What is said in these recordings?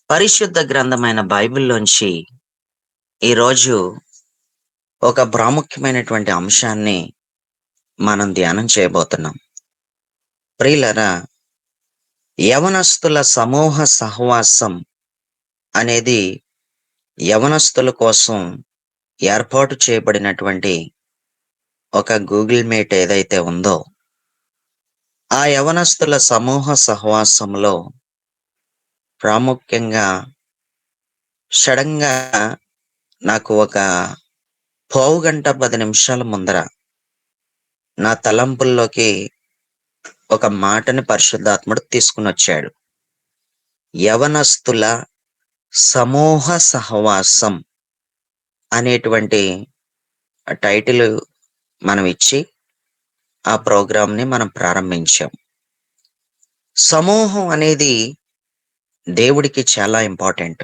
పరిశుద్ధ గ్రంథమైన బైబిల్‌లోంచి ఈరోజు ఒక ప్రాముఖ్యమైనటువంటి అంశాన్ని మనం ధ్యానం చేయబోతున్నాం. ప్రియులారా, యవనస్తుల సమూహ సహవాసం అనేది యవనస్తుల కోసం ఏర్పాటు చేయబడినటువంటి ఒక గూగుల్ మీట్ ఏదైతే ఉందో, ఆ యవనస్తుల సమూహ సహవాసంలో ప్రాముఖ్యంగా సడెన్‌గా నాకు ఒక పావుగంట, 10 నిమిషాల ముందర నా తలంపుల్లోకి ఒక మాటని పరిశుద్ధాత్ముడు తీసుకొనొచ్చాడు. యవనస్తుల సమూహ సహవాసం అనేటువంటి టైటిల్ మనం ఇచ్చి, ఆ ప్రోగ్రామ్‌ని మనం ప్రారంభించాం. సమూహం అనేది దేవుడికి చాలా ఇంపార్టెంట్.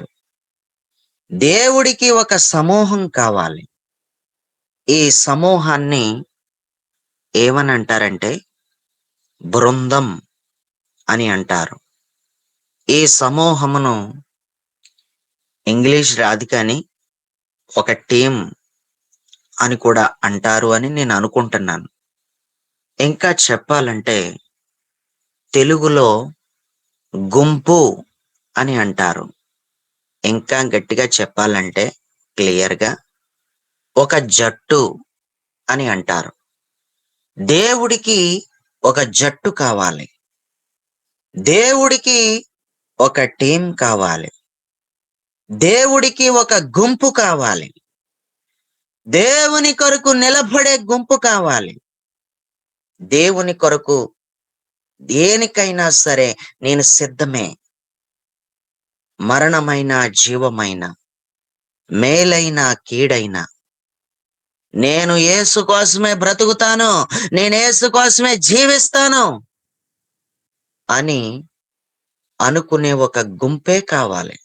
దేవుడికి ఒక సమూహం కావాలి. ఈ సమూహాన్ని ఏమనంటారంటే బృందం అని అంటారు. ఈ సమూహమును ఇంగ్లీష్ రాదు కానీ ఒక టీమ్ అని కూడా అంటారు అని నేను అనుకుంటున్నాను. ఇంకా చెప్పాలంటే తెలుగులో గుంపు అని అంటారు. ఇంకా గట్టిగా చెప్పాలంటే క్లియర్‌గా ఒక జట్టు అని అంటారు. దేవుడికి ఒక జట్టు కావాలి. దేవుడికి ఒక టీమ్ కావాలి. దేవుడికి ఒక గుంపు కావాలి. దేవుని కొరకు నిలబడే గుంపు కావాలి. దేవుని కొరకు దేనికైనా సరే నేను సిద్ధమే. మరణమైన, జీవమైన, మేలైన, కీడైన నేను యేసు కోసమే బ్రతుకుతాను. నేను యేసు కోసమే జీవిస్తాను అని అనుకునే ఒక గుంపే కావాలి.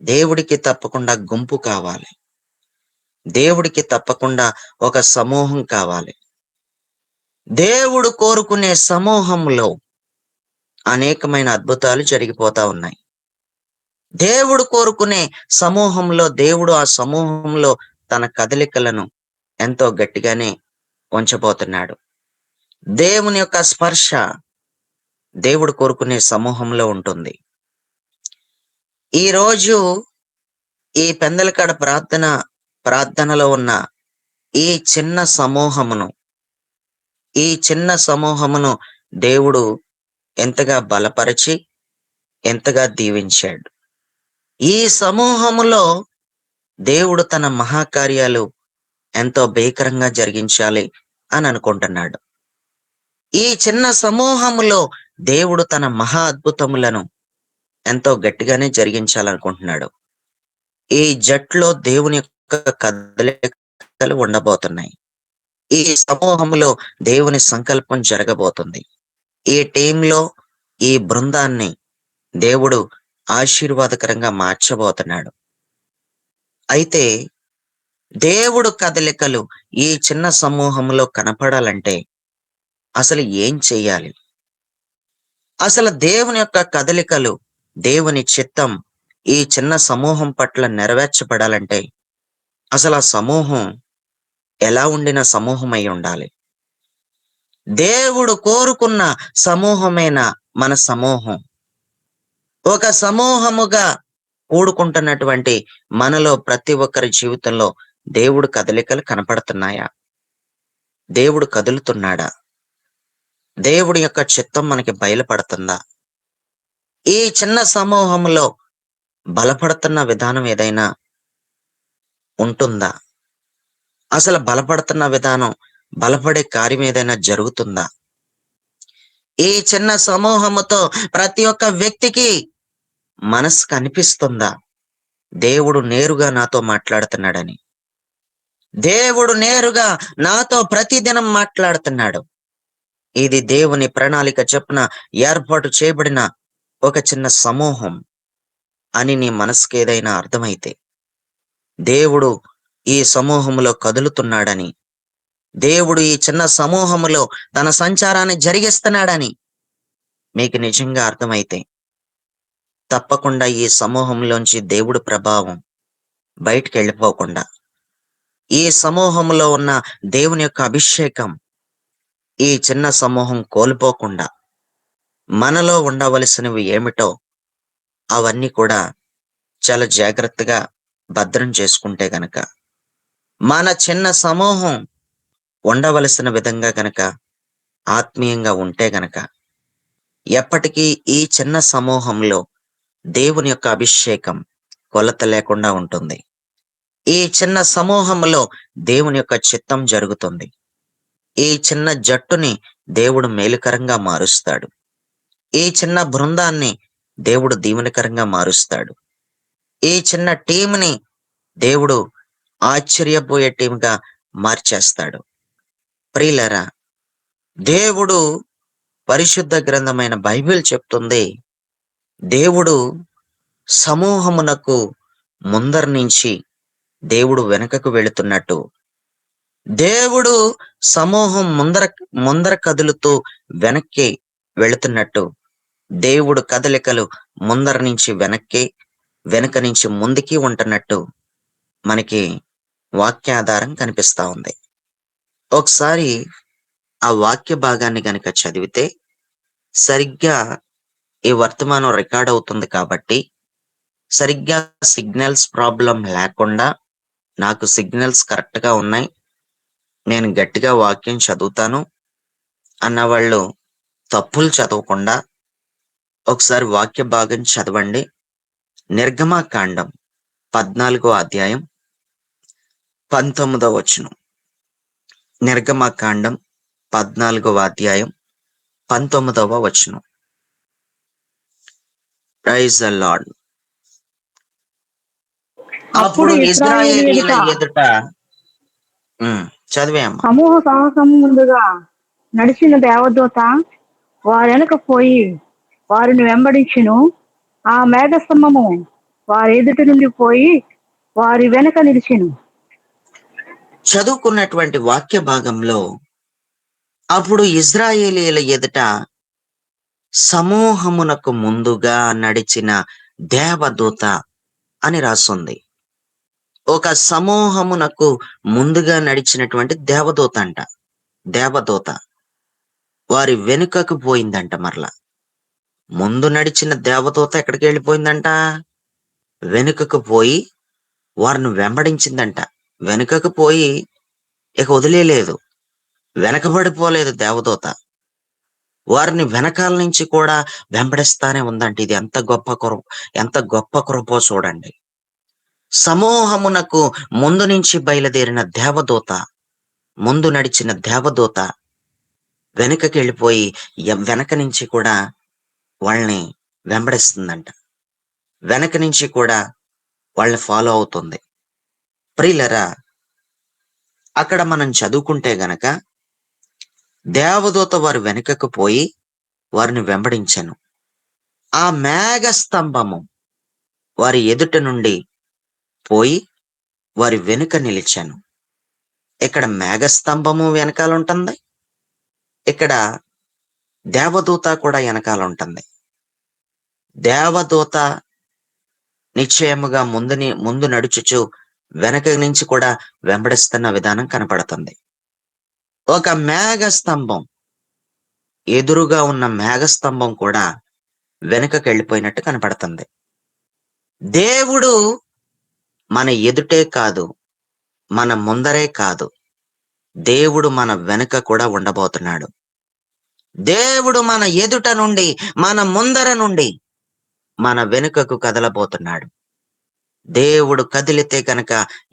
దేవుడికి తప్పకుండా గుంపు కావాలి. దేవుడికి తప్పకుండా ఒక సమూహం కావాలి. దేవుడు కోరుకునే సమూహంలో అనేకమైన అద్భుతాలు జరిగిపోతా ఉన్నాయి. దేవుడు కోరుకునే సమూహంలో దేవుడు ఆ సమూహంలో తన కదలికలను ఎంతో గట్టిగానే ఉంచబోతున్నాడు. దేవుని యొక్క స్పర్శ దేవుడు కోరుకునే సమూహంలో ఉంటుంది. ఈరోజు ఈ పెందలకాడ ప్రార్థనలో ఉన్న ఈ చిన్న సమూహమును, ఈ చిన్న సమూహమును దేవుడు ఎంతగా బలపరిచి, ఎంతగా దీవించాడు. ఈ సమూహములో దేవుడు తన మహాకార్యాలు ఎంతో భీకరంగా జరిగించాలి అని అనుకుంటున్నాడు. ఈ చిన్న సమూహములో దేవుడు తన మహా అద్భుతములను ఎంతో గట్టిగానే జరిగించాలనుకుంటున్నాడు. ఈ జట్టులో దేవుని యొక్క కదలికలు ఉండబోతున్నాయి. ఈ సమూహంలో దేవుని సంకల్పం జరగబోతుంది. ఈ టీంలో ఈ బృందాన్ని దేవుడు ఆశీర్వాదకరంగా మార్చబోతున్నాడు. అయితే దేవుడు కదలికలు ఈ చిన్న సమూహంలో కనపడాలంటే అసలు ఏం చెయ్యాలి? అసలు దేవుని యొక్క కదలికలు, దేవుని చిత్తం ఈ చిన్న సమూహం పట్ల నెరవేర్చబడాలంటే అసలు ఆ సమూహం ఎలా ఉండిన సమూహమై ఉండాలి? దేవుడు కోరుకున్న సమూహమైన మన సమూహం. ఒక సమూహముగా కూడుకుంటున్నటువంటి మనలో ప్రతి ఒక్కరి జీవితంలో దేవుడు కదలికలు కనపడుతున్నాయా? దేవుడు కదులుతున్నాడా? దేవుడి యొక్క చిత్తం మనకి బయలుపడుతుందా? ఈ చిన్న సమూహంలో బలపడుతున్న విధానం ఏదైనా ఉంటుందా? అసలు బలపడుతున్న విధానం, బలపడే కార్యం ఏదైనా జరుగుతుందా? ఈ చిన్న సమూహముతో ప్రతి ఒక్క వ్యక్తికి మనసు కనిపిస్తుందా? దేవుడు నేరుగా నాతో మాట్లాడుతున్నాడని. దేవుడు నేరుగా నాతో ప్రతిదినం మాట్లాడుతున్నాడు. ఇది దేవుని ప్రణాళిక చొప్పున ఏర్పాటు చేయబడిన ఒక చిన్న సమూహం అని నీ మనసుకి ఏదైనా అర్థమైతే, దేవుడు ఈ సమూహములో కదులుతున్నాడని, దేవుడు ఈ చిన్న సమూహములో తన సంచారాన్ని జరిగిస్తున్నాడని మీకు నిజంగా అర్థమైతే తప్పకుండా ఈ సమూహంలోంచి దేవుడి ప్రభావం బయటికెళ్ళిపోకుండా, ఈ సమూహంలో ఉన్న దేవుని యొక్క అభిషేకం ఈ చిన్న సమూహం కోల్పోకుండా, మనలో ఉండవలసినవి ఏమిటో అవన్నీ కూడా చాలా జాగ్రత్తగా భద్రం చేసుకుంటే గనక, మన చిన్న సమూహం ఉండవలసిన విధంగా గనక ఆత్మీయంగా ఉంటే గనక, ఎప్పటికీ ఈ చిన్న సమూహంలో దేవుని యొక్క అభిషేకం కొలత లేకుండా ఉంటుంది. ఈ చిన్న సమూహంలో దేవుని యొక్క చిత్తం జరుగుతుంది. ఈ చిన్న జట్టుని దేవుడు మేలుకరంగా మారుస్తాడు. ఈ చిన్న బృందాన్ని దేవుడు దీవెనకరంగా మారుస్తాడు. ఈ చిన్న టీమ్‌ని దేవుడు ఆశ్చర్యపోయే టీమ్‌గా మార్చేస్తాడు. ప్రియులారా, దేవుడు పరిశుద్ధ గ్రంథమైన బైబిల్ చెప్తుంది. దేవుడు సమూహమునకు ముందర నుంచి దేవుడు వెనుకకు వెళుతున్నట్టు, దేవుడు సమూహం ముందర ముందర కదులుతూ వెనక్కి వెళుతున్నట్టు, దేవుడు కదలికలు ముందర నుంచి వెనక్కి, వెనక నుంచి ముందుకి ఉంటున్నట్టు మనకి వాక్యాధారం కనిపిస్తా ఉంది. ఒకసారి ఆ వాక్య భాగాన్ని గనక చదివితే, సరిగ్గా ఈ వర్తమానం రికార్డ్ అవుతుంది కాబట్టి, సరిగ్గా సిగ్నల్స్ ప్రాబ్లమ్ లేకుండా, నాకు సిగ్నల్స్ కరెక్ట్‌గా ఉన్నాయి, నేను గట్టిగా వాక్యం చదువుతాను అన్నవాళ్ళు తప్పులు చదవకుండా ఒకసారి వాక్య భాగం చదవండి. నిర్గమకాండం 14 అధ్యాయం 19 వచనం. నిర్గమకాండం 14 అధ్యాయం 19 వచనం. Praise the lord. అప్పుడు అప్పుడు ఇశ్రాయేలీయుల ఇశ్రాయేలీయుల ఎదుట హ్మ్. చదివేయమ్మా. సమూహ సాహసం ముందుగా నడిచిన దేవదూత వారెనక పోయి వారిని వెంబడించును. ఆ మేఘస్తంభము వారి ఎదుటి నుండి పోయి వారి వెనక నిలిచెను. చదువుకున్నటువంటి వాక్య భాగంలో అప్పుడు ఇశ్రాయేలీయుల ఎదుట సమూహమునకు ముందుగా నడిచిన దేవదూత అని రాసుంది. ఒక సమూహమునకు ముందుగా నడిచినటువంటి దేవదూత అంట. దేవదూత వారి వెనుకకు పోయిందంట మరల. ముందు నడిచిన దేవదూత ఎక్కడికి వెళ్ళిపోయిందంట? వెనుకకు పోయి వారిని వెంబడించిందంట. వెనుకకు పోయి ఇక వదిలేయలేదు. వెనకబడిపోలేదు దేవదూత. వారిని వెనకాల నుంచి కూడా వెంబడిస్తానే ఉందంట. ఇది ఎంత గొప్ప కృపో చూడండి. సమూహమునకు ముందు నుంచి బయలుదేరిన దేవదూత, ముందు నడిచిన దేవదూత వెనుకకి వెళ్ళిపోయి వెనక నుంచి కూడా వాళ్ళని వెంబడిస్తుందంట. వెనక నుంచి కూడా వాళ్ళని ఫాలో అవుతుంది. ప్రియులరా, అక్కడ మనం చదువుకుంటే గనక దేవదూత వారి వెనుకకు పోయి వారిని వెంబడించెను. ఆ మేఘ స్తంభము వారి ఎదుట నుండి పోయి వారి వెనుక నిలిచాను. ఇక్కడ మేఘస్తంభము వెనకాల ఉంటుంది. ఇక్కడ దేవదూత కూడా వెనకాల ఉంటుంది. దేవదూత నిశ్చయముగా ముందు నడుచుచు వెనక నుంచి కూడా వెంబడిస్తున్న విధానం కనపడుతుంది. ఒక మేఘస్తంభం, ఎదురుగా ఉన్న మేఘస్తంభం కూడా వెనుకకు వెళ్ళిపోయినట్టు కనపడుతుంది. దేవుడు మన ఎదుటే కాదు, మన ముందరే కాదు, దేవుడు మన వెనుక కూడా ఉండబోతున్నాడు. దేవుడు మన ఎదుట నుండి, మన ముందర నుండి, మన వెనుకకు కదలబోతున్నాడు. దేవుడు కదిలితే కనుక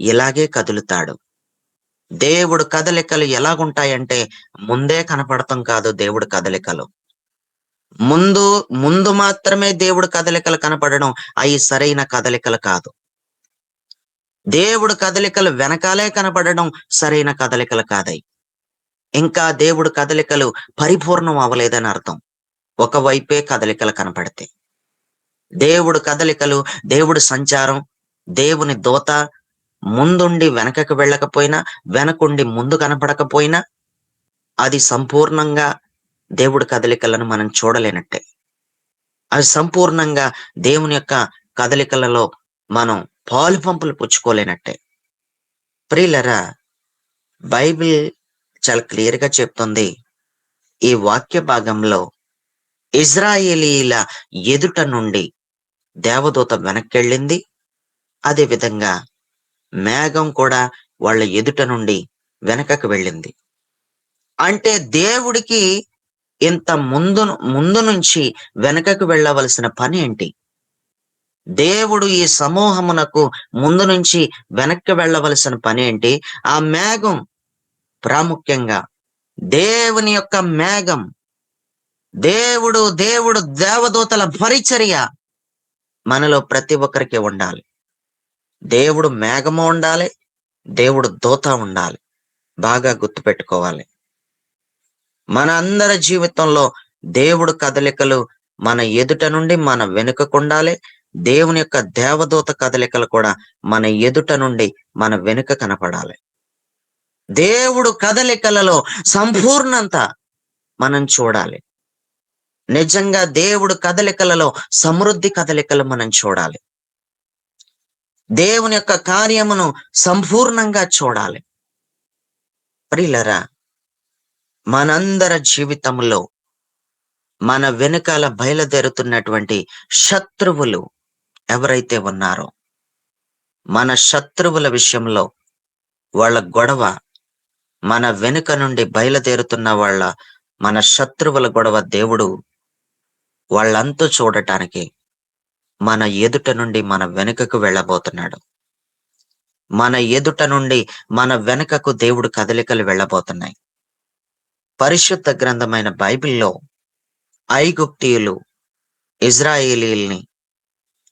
ఇలాగే కదులుతాడు. దేవుడు కదలికలు ఎలాగుంటాయంటే, ముందే కనపడటం కాదు దేవుడు కదలికలు. ముందు ముందు మాత్రమే దేవుడు కదలికలు కనపడడం అవి సరైన కదలికలు కాదు. దేవుడు కదలికలు వెనకాలే కనపడడం సరైన కదలికలు కాదయి. ఇంకా దేవుడు కదలికలు పరిపూర్ణం అవ్వలేదని అర్థం. ఒకవైపే కదలికలు కనపడితే. దేవుడు కదలికలు, దేవుడి సంచారం, దేవుని దూత ముందుండి వెనకకు వెళ్ళకపోయినా, వెనకుండి ముందు కనపడకపోయినా, అది సంపూర్ణంగా దేవుడి కదలికలను మనం చూడలేనట్టే. అది సంపూర్ణంగా దేవుని యొక్క కదలికలలో మనం పాలు పంపులు పుచ్చుకోలేనట్టే. ప్రియులరా, బైబిల్ చాలా క్లియర్ గా చెప్తుంది ఈ వాక్య భాగంలో, ఇజ్రాయేలీల ఎదుట నుండి దేవదూత వెనక్కెళ్ళింది. అదే విధంగా మేఘం కూడా వాళ్ళ ఎదుట నుండి వెనకకు వెళ్ళింది. అంటే దేవుడికి ఇంత ముందు ముందు నుంచి వెనకకు వెళ్ళవలసిన పని ఏంటి? దేవుడు ఈ సమూహమునకు ముందు నుంచి వెనక్కి వెళ్ళవలసిన పని ఏంటి? ఆ మేఘం ప్రాముఖ్యంగా దేవుని యొక్క మేఘం, దేవుడు దేవదూతల పరిచర్య మనలో ప్రతి ఒక్కరికి ఉండాలి. దేవుడు మేఘము ఉండాలి, దేవుడు దూత ఉండాలి. బాగా గుర్తుపెట్టుకోవాలి. మన అందరి జీవితంలో దేవుడు కదలికలు మన ఎదుట నుండి మన వెనుకకుండాలి. దేవుని యొక్క దేవదూత కదలికలు కూడా మన ఎదుట నుండి మన వెనుక కనపడాలి. దేవుడు కదలికలలో సంపూర్ణత మనం చూడాలి. నిజంగా దేవుడు కదలికలలో సమృద్ధి కదలికలు మనం చూడాలి. దేవుని యొక్క కార్యమును సంపూర్ణంగా చూడాలి. ప్రియులరా, మనందరి జీవితంలో మన వెనుకాల బయలుదేరుతున్నటువంటి శత్రువులు ఎవరైతే ఉన్నారో, మన శత్రువుల విషయంలో వాళ్ళ గొడవ, మన వెనుక నుండి బయలుదేరుతున్న మన శత్రువుల గొడవ దేవుడు వాళ్ళంతా చూడటానికి మన ఎదుట నుండి మన వెనుకకు వెళ్ళబోతున్నాడు. మన ఎదుట నుండి మన వెనుకకు దేవుడు కదలికలు వెళ్ళబోతున్నాయి. పరిశుద్ధ గ్రంథమైన బైబిల్లో ఐగుప్తీయులు ఇజ్రాయేలీల్ని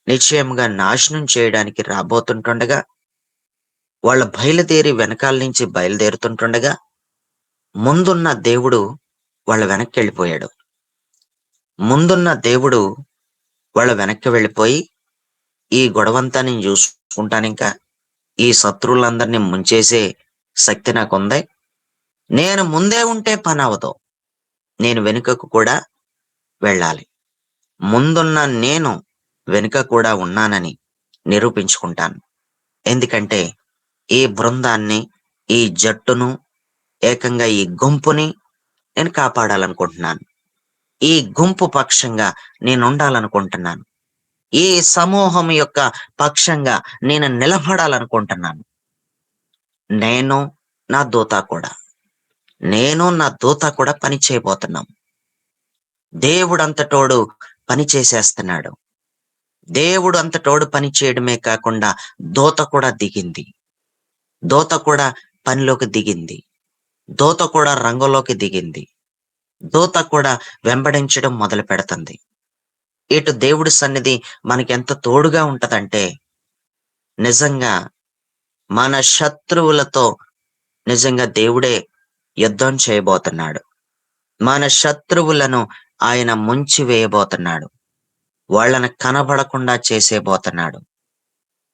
నిశ్చయంగా నాశనం చేయడానికి రాబోతుంటుండగా, వాళ్ళ బయలుదేరి వెనకాల నుంచి బయలుదేరుతుంటుండగా, ముందున్న దేవుడు వాళ్ళ వెనక్కి వెళ్ళిపోయాడు. ముందున్న దేవుడు వాళ్ళ వెనక్కి వెళ్ళిపోయి, ఈ గొడవంతా నేను చూసుకుంటాను, ఇంకా ఈ శత్రువులందరినీ ముంచేసే శక్తి నాకుంది, నేను ముందే ఉంటే పని అవదు, నేను వెనుకకు కూడా వెళ్ళాలి, ముందున్న నేను వెనుక కూడా ఉన్నానని నిరూపించుకుంటాను. ఎందుకంటే ఈ బృందాన్ని, ఈ జట్టును, ఏకంగా ఈ గుంపుని నేను కాపాడాలనుకుంటున్నాను. ఈ గుంపు పక్షంగా నేను ఉండాలనుకుంటున్నాను. ఈ సమూహం యొక్క పక్షంగా నేను నిలబడాలనుకుంటున్నాను. నేను నా దూత కూడా నా దూత కూడా పని చేయబోతున్నాం. దేవుడు అంతటోడు పని చేసేస్తున్నాడు. దేవుడు అంతటోడు పని చేయడమే కాకుండా దూత కూడా దిగింది. దూత కూడా పనిలోకి దిగింది. దూత కూడా రంగంలోకి దిగింది. దూత కూడా వెంబడించడం మొదలు పెడుతుంది. ఇటు దేవుడి సన్నిధి మనకెంత తోడుగా ఉంటదంటే, నిజంగా మన శత్రువులతో నిజంగా దేవుడే యుద్ధం చేయబోతున్నాడు. మన శత్రువులను ఆయన ముంచి వేయబోతున్నాడు. వాళ్ళని కనబడకుండా చేసేబోతున్నాడు.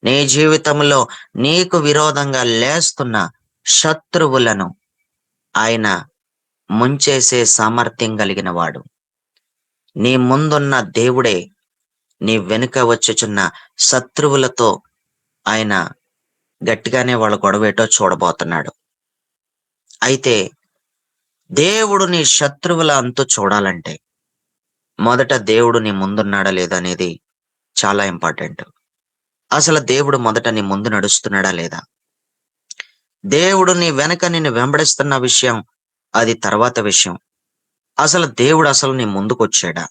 నీ జీవితంలో నీకు విరోధంగా లేస్తున్న శత్రువులను ఆయన ముంచేసే సామర్థ్యం కలిగిన వాడు. నీ ముందున్న దేవుడే నీ వెనుక వచ్చుచున్న శత్రువులతో ఆయన గట్టిగానే వాళ్ళ గొడవేటో చూడబోతున్నాడు. అయితే దేవుడు నీ శత్రువుల అంతు చూడాలంటే మొదట దేవుడు నీ ముందున్నాడా లేదా అనేది చాలా ఇంపార్టెంట్. అసలు దేవుడు మొదట నీ ముందు నడుస్తున్నాడా లేదా? దేవుడు నీ వెనక నిన్ను వెంబడిస్తున్న విషయం అది తర్వాత విషయం. దేవుడు అసలు నీ ముందుకొచ్చాడా?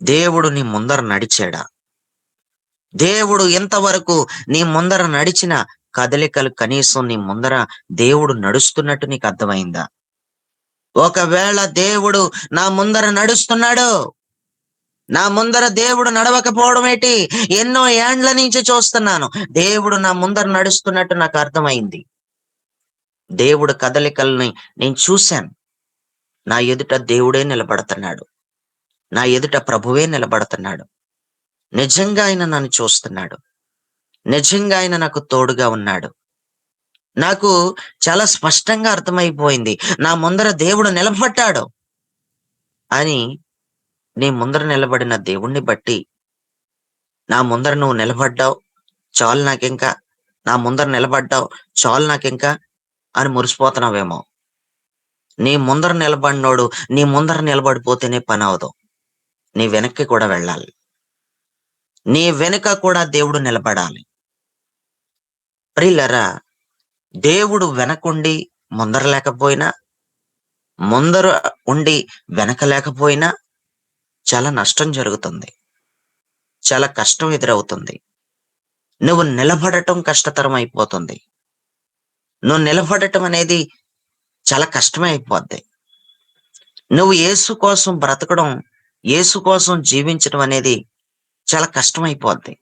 దేవుడు నీ ముందర నడిచాడా? దేవుడు ఎంతవరకు నీ ముందర నడిచిన కదలికలు కనీసం నీ ముందర దేవుడు నడుస్తున్నట్టు నీకు అర్థమైందా? ఒకవేళ దేవుడు నా ముందర నడుస్తున్నాడు, నా ముందర దేవుడు నడవకపోవడం ఏంటి? ఎన్నో ఏండ్ల నుంచి చూస్తున్నాను, దేవుడు నా ముందర నడుస్తున్నట్టు నాకు అర్థమైంది. దేవుడు కదలికల్ని నేను చూశాను. నా ఎదుట దేవుడే నిలబడుతున్నాడు. నా ఎదుట ప్రభువే నిలబడుతున్నాడు. నిజంగా ఆయన నన్ను చూస్తున్నాడు. నిజంగా ఆయన నాకు తోడుగా ఉన్నాడు. నాకు చాలా స్పష్టంగా అర్థమైపోయింది, నా ముందర దేవుడు నిలబడ్డాడు అని నీ ముందర నిలబడిన దేవుణ్ణి బట్టి, నా ముందర నువ్వు నిలబడ్డావు, చాలు నాకింకా. నా ముందర నిలబడ్డావు, చాలు నాకింకా అని మురిసిపోతున్నావేమో. నీ ముందర నిలబడినోడు నీ ముందర నిలబడిపోతేనే పనవదు. నీ వెనక్కి కూడా వెళ్ళాలి. నీ వెనుక కూడా దేవుడు నిలబడాలి. ప్రియులారా, దేవుడు వెనకుండి ముందర లేకపోయినా, ముందర ఉండి వెనక లేకపోయినా చాలా నష్టం జరుగుతుంది. చాలా కష్టం ఎదురవుతుంది. నువ్వు నిలబడటం కష్టతరం అయిపోతుంది. నువ్వు నిలబడటం అనేది చాలా కష్టమే అయిపోద్ది. నువ్వు యేసు కోసం బ్రతకడం, యేసు కోసం జీవించడం అనేది చాలా కష్టమైపోద్ది.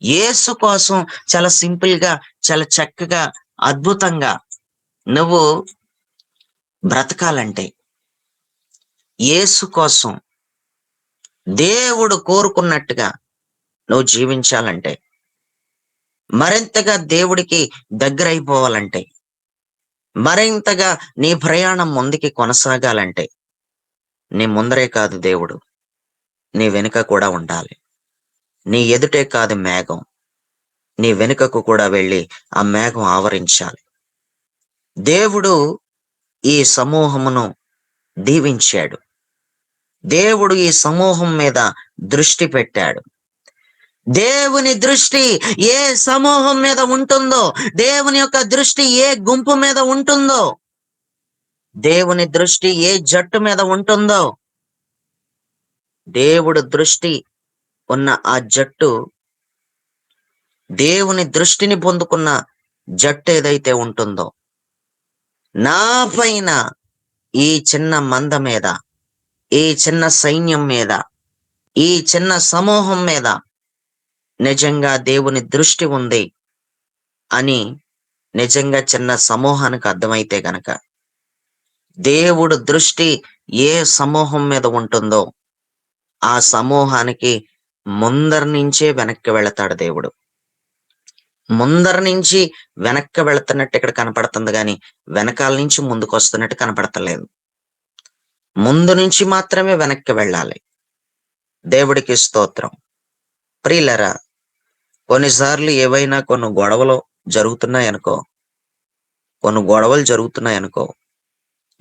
యేసు కోసం చాలా సింపుల్‌గా, చాలా చక్కగా, అద్భుతంగా నువ్వు బ్రతకాలంటే, యేసు కోసం దేవుడు కోరుకున్నట్టుగా నువ్వు జీవించాలంటే, మరింతగా దేవుడికి దగ్గరైపోవాలంటే, మరింతగా నీ ప్రయాణం ముందుకి కొనసాగాలంటే, నీ ముందరే కాదు దేవుడు, నీ వెనుక కూడా ఉండాలి. నీ ఎదుటే కాదు మేఘం, నీ వెనుకకు కూడా వెళ్ళి ఆ మేఘం ఆవరించాలి. దేవుడు ఈ సమూహమును దీవించాడు. దేవుడు ఈ సమూహం మీద దృష్టి పెట్టాడు. దేవుని దృష్టి ఏ సమూహం మీద ఉంటుందో, దేవుని యొక్క దృష్టి ఏ గుంపు మీద ఉంటుందో, దేవుని దృష్టి ఏ జట్టు మీద ఉంటుందో, దేవుడు దృష్టి ఉన్న ఆ జట్టు, దేవుని దృష్టిని పొందుకున్న జట్టు ఏదైతే ఉంటుందో, నా పైన ఈ చిన్న మంద మీద, ఈ చిన్న సైన్యం మీద, ఈ చిన్న సమూహం మీద నిజంగా దేవుని దృష్టి ఉంది అని నిజంగా చిన్న సమూహానికి అర్థమైతే గనక, దేవుడు దృష్టి ఏ సమూహం మీద ఉంటుందో ఆ సమూహానికి ముందర నుంచే వెనక్కి వెళతాడు దేవుడు. ముందర నుంచి వెనక్కి వెళుతున్నట్టు ఇక్కడ కనపడుతుంది గాని, వెనకాల నుంచి ముందుకు వస్తున్నట్టు కనపడతలేదు. ముందు నుంచి మాత్రమే వెనక్కి వెళ్ళాలి. దేవుడికి స్తోత్రం. ప్రియులరా, కొన్నిసార్లు ఏవైనా కొన్ని గొడవలు జరుగుతున్నాయనుకో,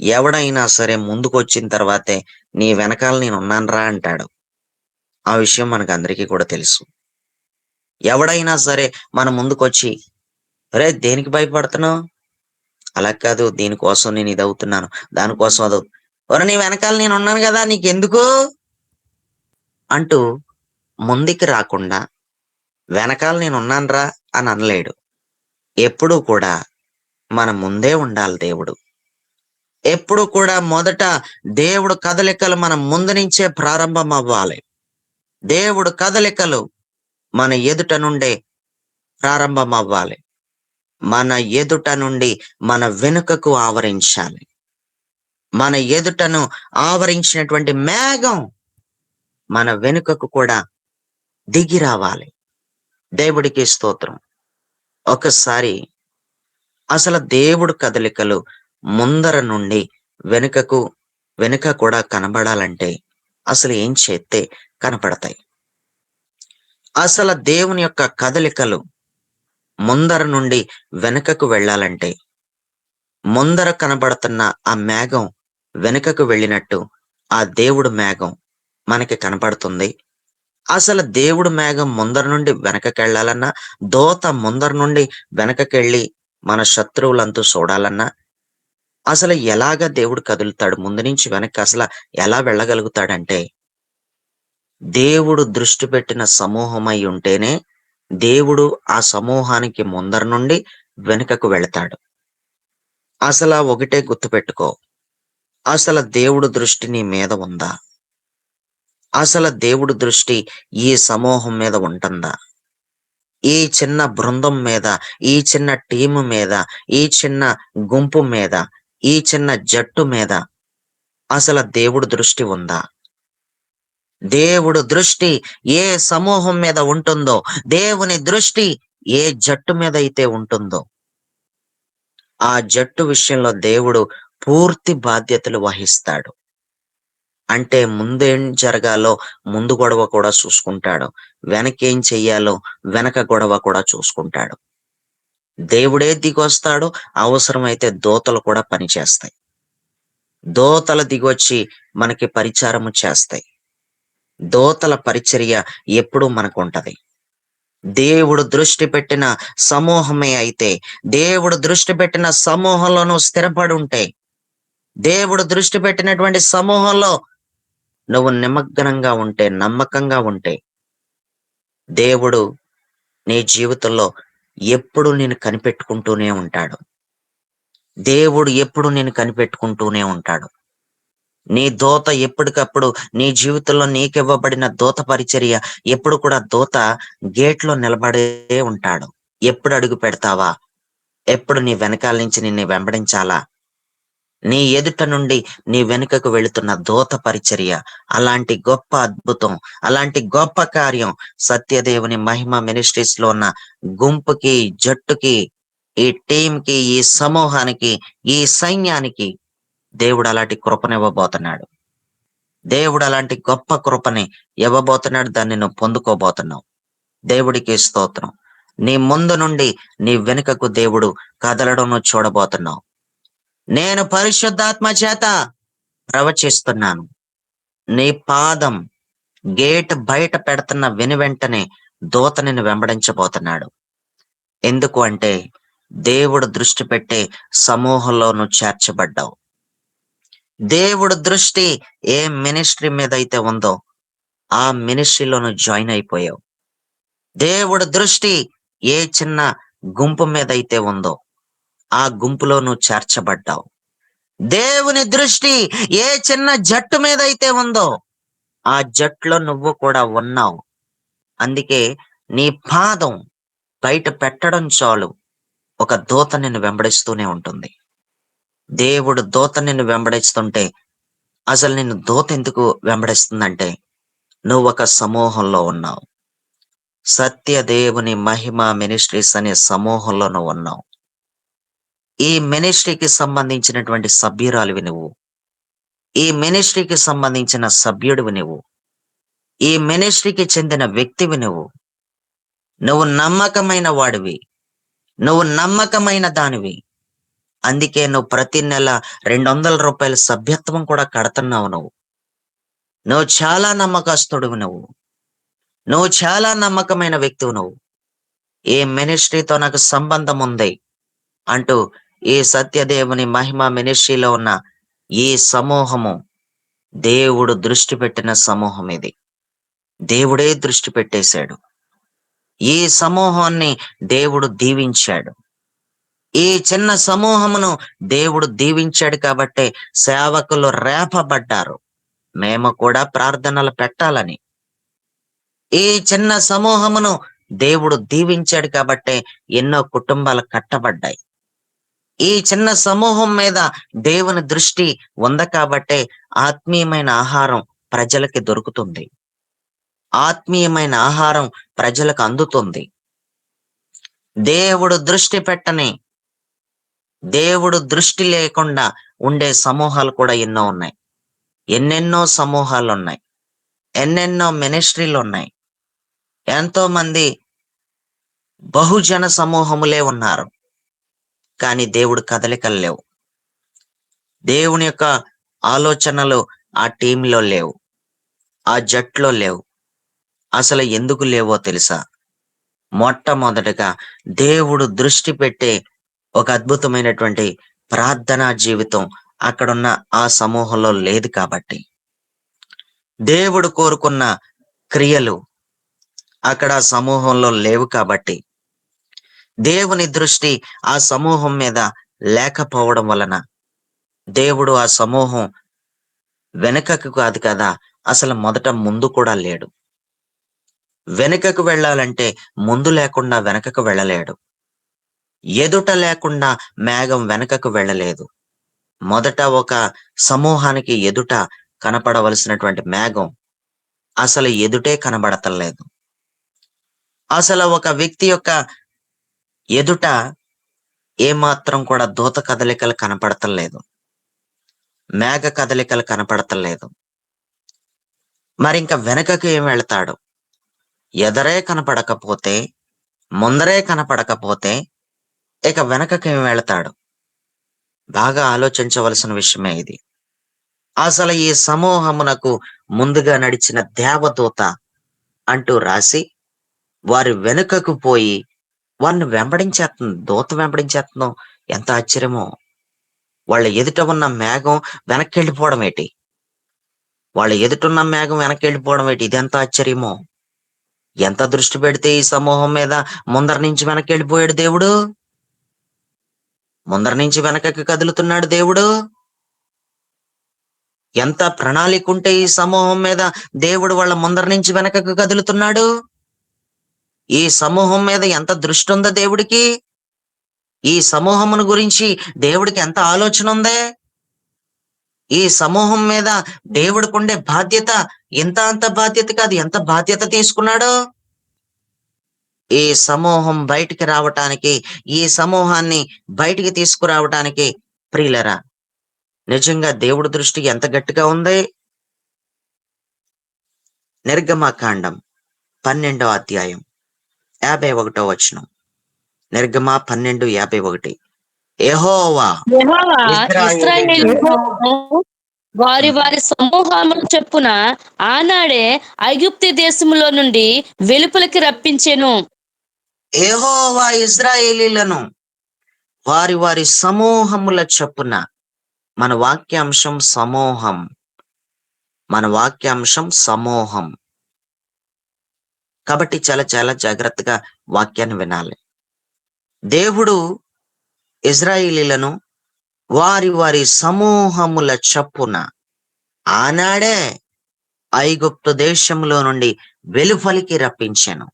ఎవడైనా సరే ముందుకొచ్చిన తర్వాతే నీ వెనకాల నేనున్నానురా అంటాడు. ఆ విషయం మనకందరికీ కూడా తెలుసు. ఎవడైనా సరే మన ముందుకొచ్చి, "అరేయ్! దేనికి భయపడుతున్నావు? అలా కాదు, దీనికోసం నేను ఇదవుతున్నాను, దానికోసం ఒరేయ్! నీ వెనకాల నేనున్నాను గదా! నీకెందుకు?" అంటూ ముందుకి రాకుండా, "వెనకాల నేనున్నానురా" అని అనలేడు. ఎప్పుడూ కూడా మన ముందే ఉండాలి దేవుడు. ఎప్పుడూ కూడా మొదట దేవుడు కదలికలు మన ముందు నుంచే ప్రారంభమవ్వాలి. దేవుడు కదలికలు మన ఎదుట నుండే ప్రారంభమవ్వాలి. మన ఎదుట నుండి మన వెనుకకు ఆవరించాలి. మన ఎదుటను ఆవరించినటువంటి మేఘం మన వెనుకకు కూడా దిగి రావాలి. దేవుడికి స్తోత్రం. ఒకసారి అసలు దేవుడు కదలికలు ముందర నుండి వెనుకకు, వెనుక కూడా కనబడాలంటే అసలు ఏం చేత్తే కనపడతాయి? అసలు దేవుని యొక్క కదలికలు ముందర నుండి వెనుకకు వెళ్ళాలంటే, ముందర కనబడుతున్న ఆ మేఘం వెనుకకు వెళ్ళినట్టు ఆ దేవుడు మేఘం మనకి కనపడుతుంది. అసలు దేవుడు మేఘం ముందర నుండి వెనకకెళ్ళాలన్నా, దూత ముందర నుండి వెనకకెళ్ళి మన శత్రువులంతు చూడాలన్నా, అసలు ఎలాగ దేవుడు కదులుతాడు? ముందు నుంచి వెనక్కి ఎలా వెళ్ళగలుగుతాడంటే, దేవుడు దృష్టి పెట్టిన సమూహమై ఉంటేనే, దేవుడు ఆ సమూహానికి ముందర నుండి వెనుకకు వెళతాడు. ఒకటే గుర్తుపెట్టుకో. దేవుడు దృష్టి నీ మీద ఉందా? దేవుడు దృష్టి ఈ సమూహం మీద ఉంటుందా? ఈ చిన్న బృందం మీద, ఈ చిన్న టీము మీద, ఈ చిన్న గుంపు మీద, ఈ చిన్న జట్టు మీద దేవుడు దృష్టి ఉందా? దేవుడు దృష్టి ఏ సమూహం మీద ఉంటుందో, దేవుని దృష్టి ఏ జట్టు మీద అయితే ఉంటుందో, ఆ జట్టు విషయంలో దేవుడు పూర్తి బాధ్యతలు వహిస్తాడు. అంటే ముందేం జరగాలో ముందు గొడవ కూడా చూసుకుంటాడు. వెనకేం చెయ్యాలో వెనక గొడవ కూడా చూసుకుంటాడు. దేవుడే దిగొస్తాడు. అవసరమైతే దూతలు కూడా పనిచేస్తాయి. దూతలు దిగొచ్చి మనకి పరిచారము చేస్తాయి. దూతల పరిచర్య ఎప్పుడూ మనకుంటది. దేవుడు దృష్టి పెట్టిన సమూహమే అయితే, దేవుడు దృష్టి పెట్టిన సమూహంలో నువ్వు స్థిరపడి ఉంటే, దేవుడు దృష్టి పెట్టినటువంటి సమూహంలో నువ్వు నిమగ్నంగా ఉంటే, నమ్మకంగా ఉంటే, దేవుడు నీ జీవితంలో ఎప్పుడు నిన్ను కనిపెట్టుకుంటూనే ఉంటాడు. దేవుడు ఎప్పుడు నిన్ను కనిపెట్టుకుంటూనే ఉంటాడు. నీ దూత ఎప్పటికప్పుడు నీ జీవితంలో నీకివ్వబడిన దూత పరిచర్య ఎప్పుడు కూడా దూత గేట్‌లో నిలబడే ఉంటాడు. ఎప్పుడు అడుగు పెడతావా? ఎప్పుడు నీ వెనకాల నుంచి నిన్ను వెంబడించాలా? నీ ఎదుట నుండి నీ వెనుకకు వెళుతున్న దూత పరిచర్య, అలాంటి గొప్ప అద్భుతం, అలాంటి గొప్ప కార్యం సత్యదేవుని మహిమ మినిస్ట్రీస్‌లో ఉన్న గుంపుకి, జట్టుకి, ఈ టీమ్‌కి, ఈ సమూహానికి, ఈ సైన్యానికి దేవుడు అలాంటి కృపనివ్వబోతున్నాడు. దేవుడు అలాంటి గొప్ప కృపని ఇవ్వబోతున్నాడు. దాన్ని నువ్వు పొందుకోబోతున్నావు. దేవుడికి స్తోత్రం. నీ ముందు నుండి నీ వెనుకకు దేవుడు కదలడం నువ్వు చూడబోతున్నావు. నేను పరిశుద్ధాత్మ చేత ప్రవచిస్తున్నాను. నీ పాదం గేట్ బయట పెడుతున్న వెనువెంటనే దూత నిన్ను వెంబడించబోతున్నాడు. ఎందుకు అంటే దేవుడు దృష్టి పెట్టే సమూహంలో నువ్వు చేర్చబడ్డావు. దేవుడు దృష్టి ఏ మినిస్ట్రీ మీద అయితే ఉందో ఆ మినిస్ట్రీలో నువ్వు జాయిన్ అయిపోయావు. దేవుడు దృష్టి ఏ చిన్న గుంపు మీద అయితే ఉందో ఆ గుంపులో నువ్వు చేర్చబడ్డావు. దేవుని దృష్టి ఏ చిన్న జట్టు మీద అయితే ఉందో ఆ జట్టులో నువ్వు కూడా ఉన్నావు. అందుకే నీ పాదం బయట పెట్టడం చాలు ఒక దూత నిన్ను వెంబడిస్తూనే ఉంటుంది. దేవుడు దూత నిన్ను వెంబడిస్తుంటే అసలు నిన్ను దూత ఎందుకు వెంబడిస్తుందంటే నువ్వు ఒక సమూహంలో ఉన్నావు. సత్య దేవుని మహిమ మినిస్ట్రీస్ అనే సమూహంలో నువ్వు ఉన్నావు. ఈ మినిస్ట్రీకి సంబంధించినటువంటి సభ్యురాలివి నువ్వు. ఈ మినిస్ట్రీకి సంబంధించిన సభ్యుడివి నువ్వు. ఈ మినిస్ట్రీకి చెందిన వ్యక్తివి నువ్వు. నువ్వు నమ్మకమైన వాడివి. నువ్వు నమ్మకమైన దానివి. అందుకే నువ్వు ప్రతి నెల ₹200 సభ్యత్వం కూడా కడుతున్నావు నువ్వు. నువ్వు చాలా నమ్మకస్తుడివి నువ్వు. నువ్వు చాలా నమ్మకమైన వ్యక్తివి నువ్వు. ఈ మినిస్ట్రీతో నాకు సంబంధం ఉంది అంటూ ఈ సత్యదేవుని మహిమ మినిస్ట్రీలో ఉన్న ఈ సమూహము దేవుడు దృష్టి పెట్టిన సమూహం ఇది. దేవుడే దృష్టి పెట్టేశాడు. ఈ సమూహాన్ని దేవుడు దీవించాడు. ఈ చిన్న సమూహమును దేవుడు దీవించాడు కాబట్టే సేవకులు రేపబడ్డారు. మేము కూడా ప్రార్థనలు పెట్టాలని. ఈ చిన్న సమూహమును దేవుడు దీవించాడు కాబట్టే ఎన్నో కుటుంబాలు కట్టబడ్డాయి. ఈ చిన్న సమూహం మీద దేవుని దృష్టి ఉంది కాబట్టే ఆత్మీయమైన ఆహారం ప్రజలకి దొరుకుతుంది. ఆత్మీయమైన ఆహారం ప్రజలకు అందుతుంది. దేవుడు దృష్టి పెట్టని, దేవుడు దృష్టి లేకుండా ఉండే సమూహాలు కూడా ఎన్నో ఉన్నాయి. ఎన్నెన్నో సమూహాలున్నాయి. ఎన్నెన్నో మినిస్ట్రీలున్నాయి. ఎంతో మంది బహుజన సమూహములే ఉన్నారు. కానీ దేవుడు కదలికలు లేవు. దేవుని యొక్క ఆలోచనలు ఆ టీంలో లేవు. ఆ జట్టులో లేవు. అసలు ఎందుకు లేవో తెలుసా? మొట్టమొదటగా దేవుడు దృష్టి పెట్టే ఒక అద్భుతమైనటువంటి ప్రార్థనా జీవితం అక్కడున్న ఆ సమూహంలో లేదు కాబట్టి. దేవుడు కోరుకున్న క్రియలు అక్కడ ఆ సమూహంలో లేవు కాబట్టి. దేవుని దృష్టి ఆ సమూహం మీద లేకపోవడం వలన దేవుడు ఆ సమూహం వెనుకకు కాదు కదా, అసలు మొదట ముందు కూడా లేడు. వెనుకకు వెళ్ళాలంటే ముందు లేకుండా వెనకకు వెళ్ళలేడు. ఎదుట లేకుండా మేఘం వెనకకు వెళ్ళలేదు. మొదట ఒక సమూహానికి ఎదుట కనపడవలసినటువంటి మేఘం అసలు ఎదుటే కనబడతలేదు. అసలు ఒక వ్యక్తి యొక్క ఎదుట ఏమాత్రం కూడా దూత కదలికలు కనపడతలేదు. మేఘ కదలికలు కనపడతలేదు. మరింక వెనకకి ఏం వెళ్తాడు? ఎదరే కనపడకపోతే, ముందరే కనపడకపోతే ఇక వెనకకి ఏం వెళ్తాడు? బాగా ఆలోచించవలసిన విషయమే ఇది. అసలు ఈ సమూహమునకు ముందుగా నడిచిన దేవదూత అంటూ రాసి, వారి వెనుకకు పోయి వారిని వెంబడించేస్తుంది. దూత వెంబడించేస్తుందో ఎంత ఆశ్చర్యమో! వాళ్ళ ఎదుట ఉన్న మేఘం వెనక్కెళ్ళిపోవడం ఏటి? వాళ్ళ ఎదుటున్న మేఘం వెనక్కెళ్ళిపోవడం ఏటి? ఇదెంత ఆశ్చర్యమో! ఎంత దృష్టి పెడితే ఈ సమూహం మీద ముందర నుంచి వెనక్కెళ్ళిపోయాడు దేవుడు? ముందర నుంచి వెనకకి కదులుతున్నాడు దేవుడు? ఎంత ప్రణాళికుంటే ఈ సమూహం మీద దేవుడు వాళ్ళ ముందర నుంచి వెనకకు కదులుతున్నాడు? ఈ సమూహం మీద ఎంత దృష్టి ఉందో దేవుడికి? ఈ సమూహమును గురించి దేవుడికి ఎంత ఆలోచన ఉందే? ఈ సమూహం మీద దేవుడికుండే బాధ్యత ఇంత అంత బాధ్యత కాదు. ఎంత బాధ్యత తీసుకున్నాడో? ఈ సమూహం బయటికి రావటానికి, ఈ సమూహాన్ని బయటికి తీసుకురావటానికి ప్రియులరా, నిజంగా దేవుడి దృష్టి ఎంత గట్టిగా ఉంది? నిర్గమకాండం 12వ అధ్యాయం 51వ వచనం. నిర్గమ 12:51. యెహోవా యెహోవా ఇశ్రాయేలీయులను ఇశ్రాయేలీయులను వారి వారి సమూహముల చొప్పున ఆనాడే ఐగుప్తు దేశములో నుండి వెలుపలికి రప్పించెను. యెహోవా ఇశ్రాయేలీయులను వారి వారి సమూహముల చొప్పున. మన వాక్యాంశం సమూహం. మన వాక్యాంశం సమూహం. కాబట్టి చాలా చాలా జాగ్రత్తగా వాక్యాన్ని వినాలి. దేవుడు ఇశ్రాయేలీయులను వారి వారి సమూహముల చొప్పున ఆనాడే ఐగుప్తు దేశంలో నుండి వెలుపలికి రప్పించాను.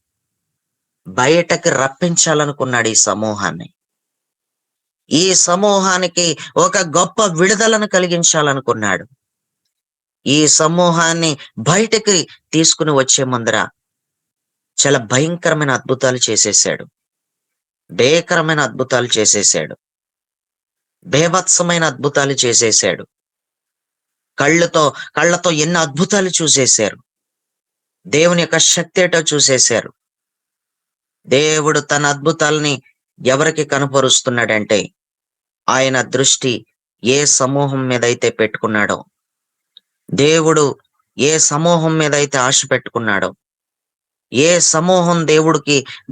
బయటకి రప్పించాలనుకున్నాడు ఈ సమూహాన్ని. ఈ సమూహానికి ఒక గొప్ప విడుదలను కలిగించాలనుకున్నాడు. ఈ సమూహాన్ని బయటకి తీసుకుని వచ్చే ముందర చాలా భయంకరమైన అద్భుతాలు చేసేసాడు. భయంకరమైన అద్భుతాలు చేసేసాడు. బీభత్సమైన అద్భుతాలు చేసేసాడు. కళ్ళతో ఎన్ని అద్భుతాలు చూసేశారు. దేవుని యొక్క శక్తి ఏటో చూసేశారు. దేవుడు తన అద్భుతాలని ఎవరికి కనపరుస్తున్నాడంటే, ఆయన దృష్టి ఏ సమూహం మీద అయితే పెట్టుకున్నాడో, దేవుడు ఏ సమూహం మీద అయితే ఆశ పెట్టుకున్నాడో, ఏ సమూహం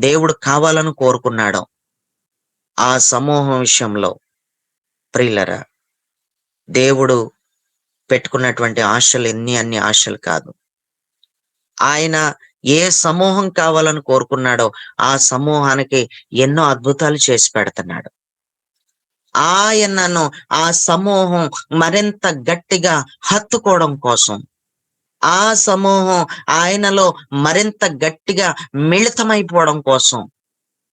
దేవుడు కావాలని కోరుకున్నాడో, ఆ సమూహం విషయంలో ప్రియులరా, దేవుడు పెట్టుకున్నటువంటి ఆశలు అన్ని ఆశలు కాదు. ఆయన ఏ సమూహం కావాలని కోరుకున్నాడో ఆ సమూహానికి ఎన్నో అద్భుతాలు చేసి పెడుతున్నాడు. ఆయనను ఆ సమూహం మరింత గట్టిగా హత్తుకోవడం కోసం, ఆ సమూహం ఆయనలో మరింత గట్టిగా మిళితమైపోవడం కోసం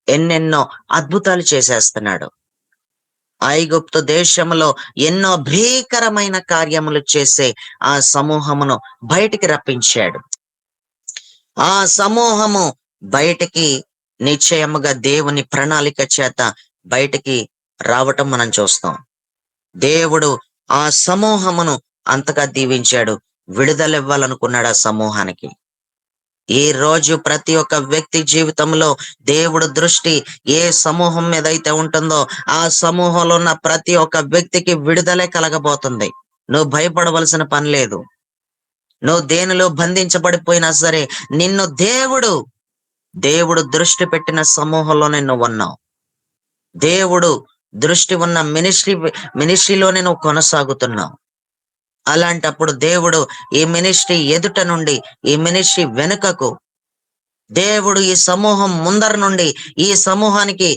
ఎన్నెన్నో అద్భుతాలు చేసేస్తున్నాడు. ఐగుప్తు దేశంలో ఎన్నో భీకరమైన కార్యములు చేసే ఆ సమూహమును బయటికి రప్పించాడు. ఆ సమూహము బయటికి నిశ్చయముగా దేవుని ప్రణాళిక చేత బయటికి రావటం మనం చూస్తాం. దేవుడు ఆ సమూహమును అంతగా దీవించాడు. విడుదల ఇవ్వాలనుకున్నాడు ఆ సమూహానికి. ఈ రోజు ప్రతి ఒక్క వ్యక్తి జీవితంలో దేవుడు దృష్టి ఏ సమూహం మీద అయితే ఉంటుందో ఆ సమూహంలో ఉన్న ప్రతి ఒక్క వ్యక్తికి విడుదలే కలగబోతుంది. నువ్వు భయపడవలసిన పని లేదు. నువ్వు దేనిలో బంధించబడిపోయినా సరే, నిన్ను దేవుడు దృష్టి పెట్టిన సమూహంలోనే నువ్వు ఉన్నావు. దేవుడు దృష్టి ఉన్న మినిస్ట్రీలోనే నువ్వు కొనసాగుతున్నావు. అలాంటప్పుడు దేవుడు ఈ మినిస్ట్రీ ఎదుట నుండి ఈ మినిస్ట్రీ వెనుకకు, దేవుడు ఈ సమూహం ముందర నుండి ఈ సమూహానికి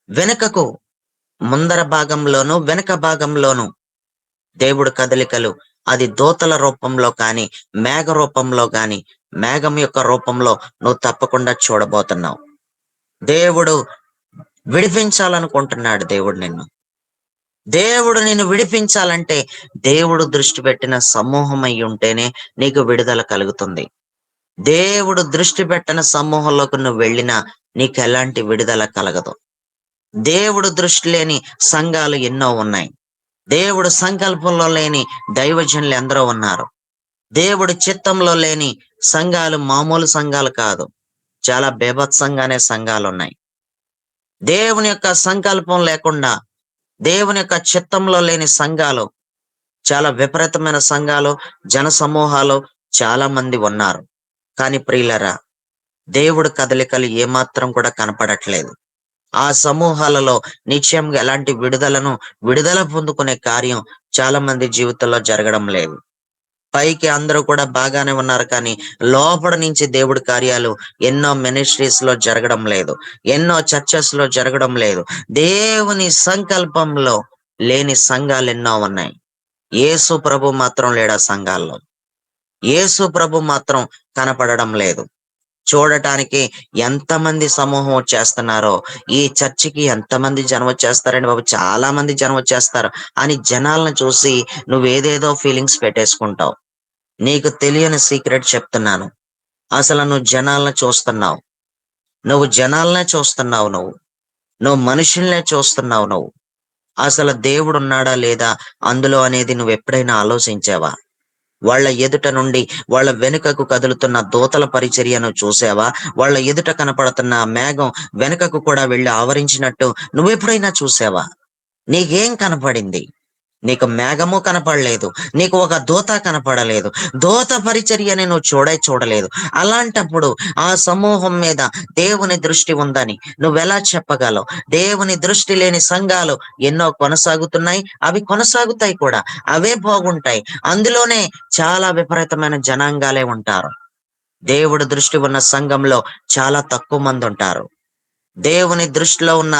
వెనుకకు, ముందర భాగంలోను వెనుక భాగంలోను దేవుడు కదలికలు, అది దూతల రూపంలో కానీ, మేఘ రూపంలో కానీ, మేఘం యొక్క రూపంలో నువ్వు తప్పకుండా చూడబోతున్నావు. దేవుడు విడిపించాలనుకుంటున్నాడు. దేవుడు నిన్ను విడిపించాలంటే దేవుడు దృష్టి పెట్టిన సమూహం అయి ఉంటేనే నీకు విడుదల కలుగుతుంది. దేవుడు దృష్టి పెట్టిన సమూహంలోకి నువ్వు వెళ్ళినా నీకు ఎలాంటి విడుదల కలగదు. దేవుడు దృష్టి లేని సంఘాలు ఎన్నో ఉన్నాయి. దేవుడు సంకల్పంలో లేని దైవజనులు ఎందరో ఉన్నారు. దేవుడి చిత్తంలో లేని సంఘాలు మామూలు సంఘాలు కాదు. చాలా బీభత్సంగానే సంఘాలున్నాయి. దేవుని యొక్క సంకల్పం లేకుండా, దేవుని యొక్క చిత్తంలో లేని సంఘాలు, చాలా విపరీతమైన సంఘాలు, జన సమూహాలు చాలా మంది ఉన్నారు. కానీ ప్రియులరా, దేవుడి కదలికలు ఏమాత్రం కూడా కనపడట్లేదు. ఆ సమూహాలలో నిశ్చయంగా ఎలాంటి విడుదల పొందుకునే కార్యం చాలా మంది జీవితంలో జరగడం లేదు. పైకి అందరూ కూడా బాగానే ఉన్నారు కానీ లోపల నుంచి దేవుడి కార్యాలు ఎన్నో మినిస్ట్రీస్ లో జరగడం లేదు. ఎన్నో చర్చెస్ లో జరగడం లేదు. దేవుని సంకల్పంలో లేని సంఘాలు ఎన్నో ఉన్నాయి. యేసు ప్రభు మాత్రం లేడు ఆ సంఘాల్లో. యేసు ప్రభు మాత్రం కనపడడం లేదు. చూడటానికి ఎంతమంది సమూహం వచ్చేస్తున్నారో, ఈ చర్చికి ఎంతమంది జనం వచ్చేస్తారండి బాబు, చాలా మంది జనం వచ్చేస్తారు అని జనాలను చూసి నువ్వేదేదో ఫీలింగ్స్ పెట్టేసుకుంటావు. నీకు తెలియని సీక్రెట్ చెప్తున్నాను. అసలు నువ్వు జనాలను చూస్తున్నావు. నువ్వు నువ్వు మనుషుల్నే చూస్తున్నావు. అసలు దేవుడున్నాడా లేదా అందులో అనేది నువ్వు ఎప్పుడైనా ఆలోచించావా? వాళ్ళ ఎదుట నుండి వాళ్ళ వెనుకకు కదులుతున్న దూతల పరిచర్యను చూసావా? వాళ్ళ ఎదుట కనపడుతున్న మేఘం వెనుకకు కూడా వెళ్ళి ఆవరించినట్టు నువ్వెప్పుడైనా చూసావా? నీకేం కనపడింది? నీకు మేఘము కనపడలేదు. నీకు ఒక దూత కనపడలేదు. దూత పరిచర్యని నువ్వు చూడలేదు. అలాంటప్పుడు ఆ సమూహం మీద దేవుని దృష్టి ఉందని నువ్వెలా చెప్పగలవు? దేవుని దృష్టి లేని సంఘాలు ఎన్నో కొనసాగుతున్నాయి. అవి కొనసాగుతాయి కూడా. అవే బాగుంటాయి. అందులోనే చాలా విపరీతమైన జనాంగాలే ఉంటారు. దేవుడి దృష్టి ఉన్న సంఘంలో చాలా తక్కువ మంది ఉంటారు. దేవుని దృష్టిలో ఉన్న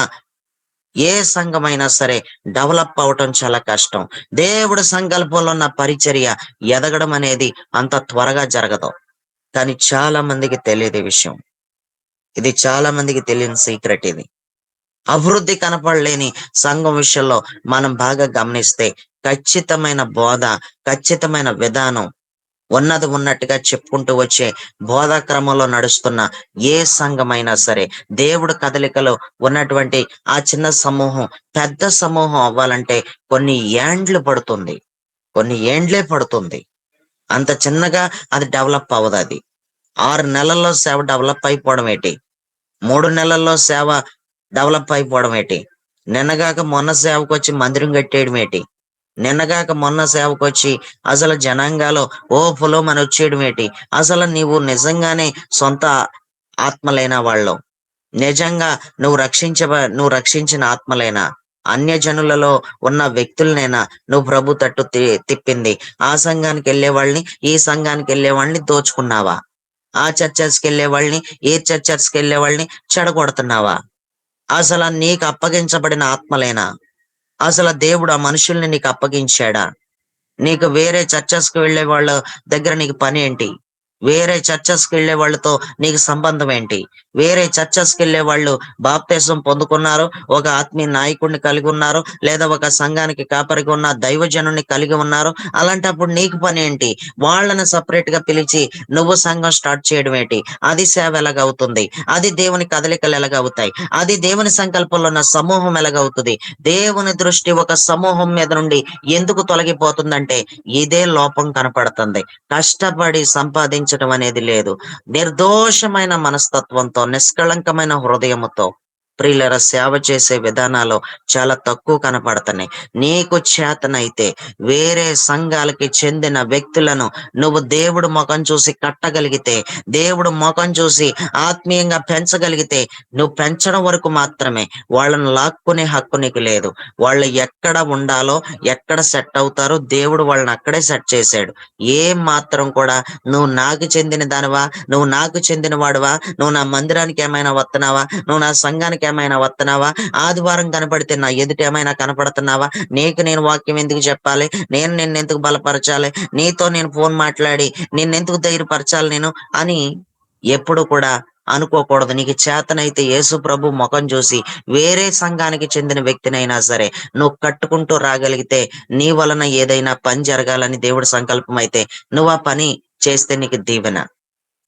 ఏ సంఘమైనా సరే డెవలప్ అవటం చాలా కష్టం. దేవుడి సంకల్పంలో ఉన్న పరిచర్య ఎదగడం అనేది అంత త్వరగా జరగదు. కానీ చాలా మందికి తెలియదు ఈ విషయం. ఇది చాలా మందికి తెలియని సీక్రెట్ ఇది. అభివృద్ధి కనపడలేని సంఘం విషయంలో మనం బాగా గమనిస్తే ఖచ్చితమైన బోధ, ఖచ్చితమైన విధానం, ఉన్నది ఉన్నట్టుగా చెప్పుకుంటూ వచ్చే బోధా క్రమంలో నడుస్తున్న ఏ సంఘమైనా సరే, దేవుడు కదలికలో ఉన్నటువంటి ఆ చిన్న సమూహం పెద్ద సమూహం అవ్వాలంటే కొన్ని ఏండ్లు పడుతుంది. కొన్ని ఏండ్లే పడుతుంది. అంత చిన్నగా అది డెవలప్ అవ్వదు. అది 6 నెలల్లో సేవ డెవలప్ అయిపోవడం ఏంటి? 3 నెలల్లో సేవ డెవలప్ అయిపోవడం ఏంటి? నిన్నగాక మొన్న సేవకొచ్చి మందిరం కట్టేయడం ఏంటి? నిన్నగాక మొన్న సేవకొచ్చి అసలు జనాంగాలు ఓ పొలోమని వచ్చేయడం ఏంటి? అసలు నీవు నిజంగానే సొంత ఆత్మలైన వాళ్ళు, నిజంగా నువ్వు రక్షించిన ఆత్మలైనా, అన్యజనులలో ఉన్న వ్యక్తులనైనా నువ్వు ప్రభు తట్టు తిప్పింది? ఆ సంఘానికి వెళ్ళే వాళ్ళని, ఈ సంఘానికి వెళ్ళే వాళ్ళని దోచుకున్నావా? ఆ చర్చర్స్కి వెళ్ళే వాళ్ళని, ఈ చర్చర్స్కి వెళ్ళే వాళ్ళని చెడగొడుతున్నావా? అసలు నీకు అప్పగించబడిన ఆత్మలేనా? అసలు దేవుడు ఆ మనుషుల్ని నీకు అప్పగించాడా? నీకు వేరే చర్చెస్‌కి వెళ్ళే వాళ్ళ దగ్గర నీకు పనేంటి? వేరే చర్చెస్‌కి వెళ్ళే వాళ్ళతో నీకు సంబంధం ఏంటి? వేరే చర్చెస్‌కెళ్ళే వాళ్ళు బాప్తిసం పొందుకున్నారు, ఒక ఆత్మీయ నాయకుడిని కలిగి ఉన్నారు, లేదా ఒక సంఘానికి కాపరిగా ఉన్న దైవజనుడిని కలిగి ఉన్నారు. అలాంటప్పుడు నీకు పనేంటి? వాళ్ళని సెపరేట్‌గా పిలిచి నువ్వు సంఘం స్టార్ట్ చేయడం ఏంటి? అది సేవ ఎలాగవుతుంది? అది దేవుని కదలికలు ఎలాగవుతాయి? అది దేవుని సంకల్పంలో ఉన్న సమూహం ఎలాగవుతది? దేవుని దృష్టి ఒక సమూహం మీద నుండి ఎందుకు తొలగిపోతుందంటే ఇదే లోపం కనపడుతుంది. కష్టపడి సంపాదించడం అనేది లేదు. నిర్దోషమైన మనస్తత్వంతో, నిష్కళంకమైన హృదయముతో ప్రియులారా సేవ చేసే విధానాలు చాలా తక్కువ కనపడుతున్నాయి. నీకు చేతనైతే వేరే సంఘాలకి చెందిన వ్యక్తులను నువ్వు దేవుడు ముఖం చూసి కట్టగలిగితే, దేవుడు ముఖం చూసి ఆత్మీయంగా పెంచగలిగితే, నువ్వు పెంచడం వరకు మాత్రమే. వాళ్ళని లాక్కునే హక్కు నీకు లేదు. వాళ్ళు ఎక్కడ ఉండాలో, ఎక్కడ సెట్ అవుతారో దేవుడు వాళ్ళని అక్కడే సెట్ చేశాడు. ఏం మాత్రం కూడా నువ్వు నాకు చెందిన దానివా, నువ్వు నాకు చెందిన వాడివా, నువ్వు నా మందిరానికి ఏమైనా వస్తున్నావా, నువ్వు నా సంఘానికి ఏమైనా వస్తున్నావా, ఆదివారం కనపడితే నా ఎదుట ఏమైనా కనపడుతున్నావా, నీకు నేను వాక్యం ఎందుకు చెప్పాలి, నేను నిన్నెందుకు బలపరచాలి, నీతో నేను ఫోన్ మాట్లాడి నిన్నెందుకు ధైర్యపరచాలి నేను అని ఎప్పుడు కూడా అనుకోకూడదు. నీకు చేతనైతే యేసు ప్రభు ముఖం చూసి వేరే సంఘానికి చెందిన వ్యక్తినైనా సరే నువ్వు కట్టుకుంటూ రాగలిగితే, నీ వలన ఏదైనా పని జరగాలని దేవుడి సంకల్పం అయితే నువ్వు ఆ పని చేస్తే నీకు దీవెన.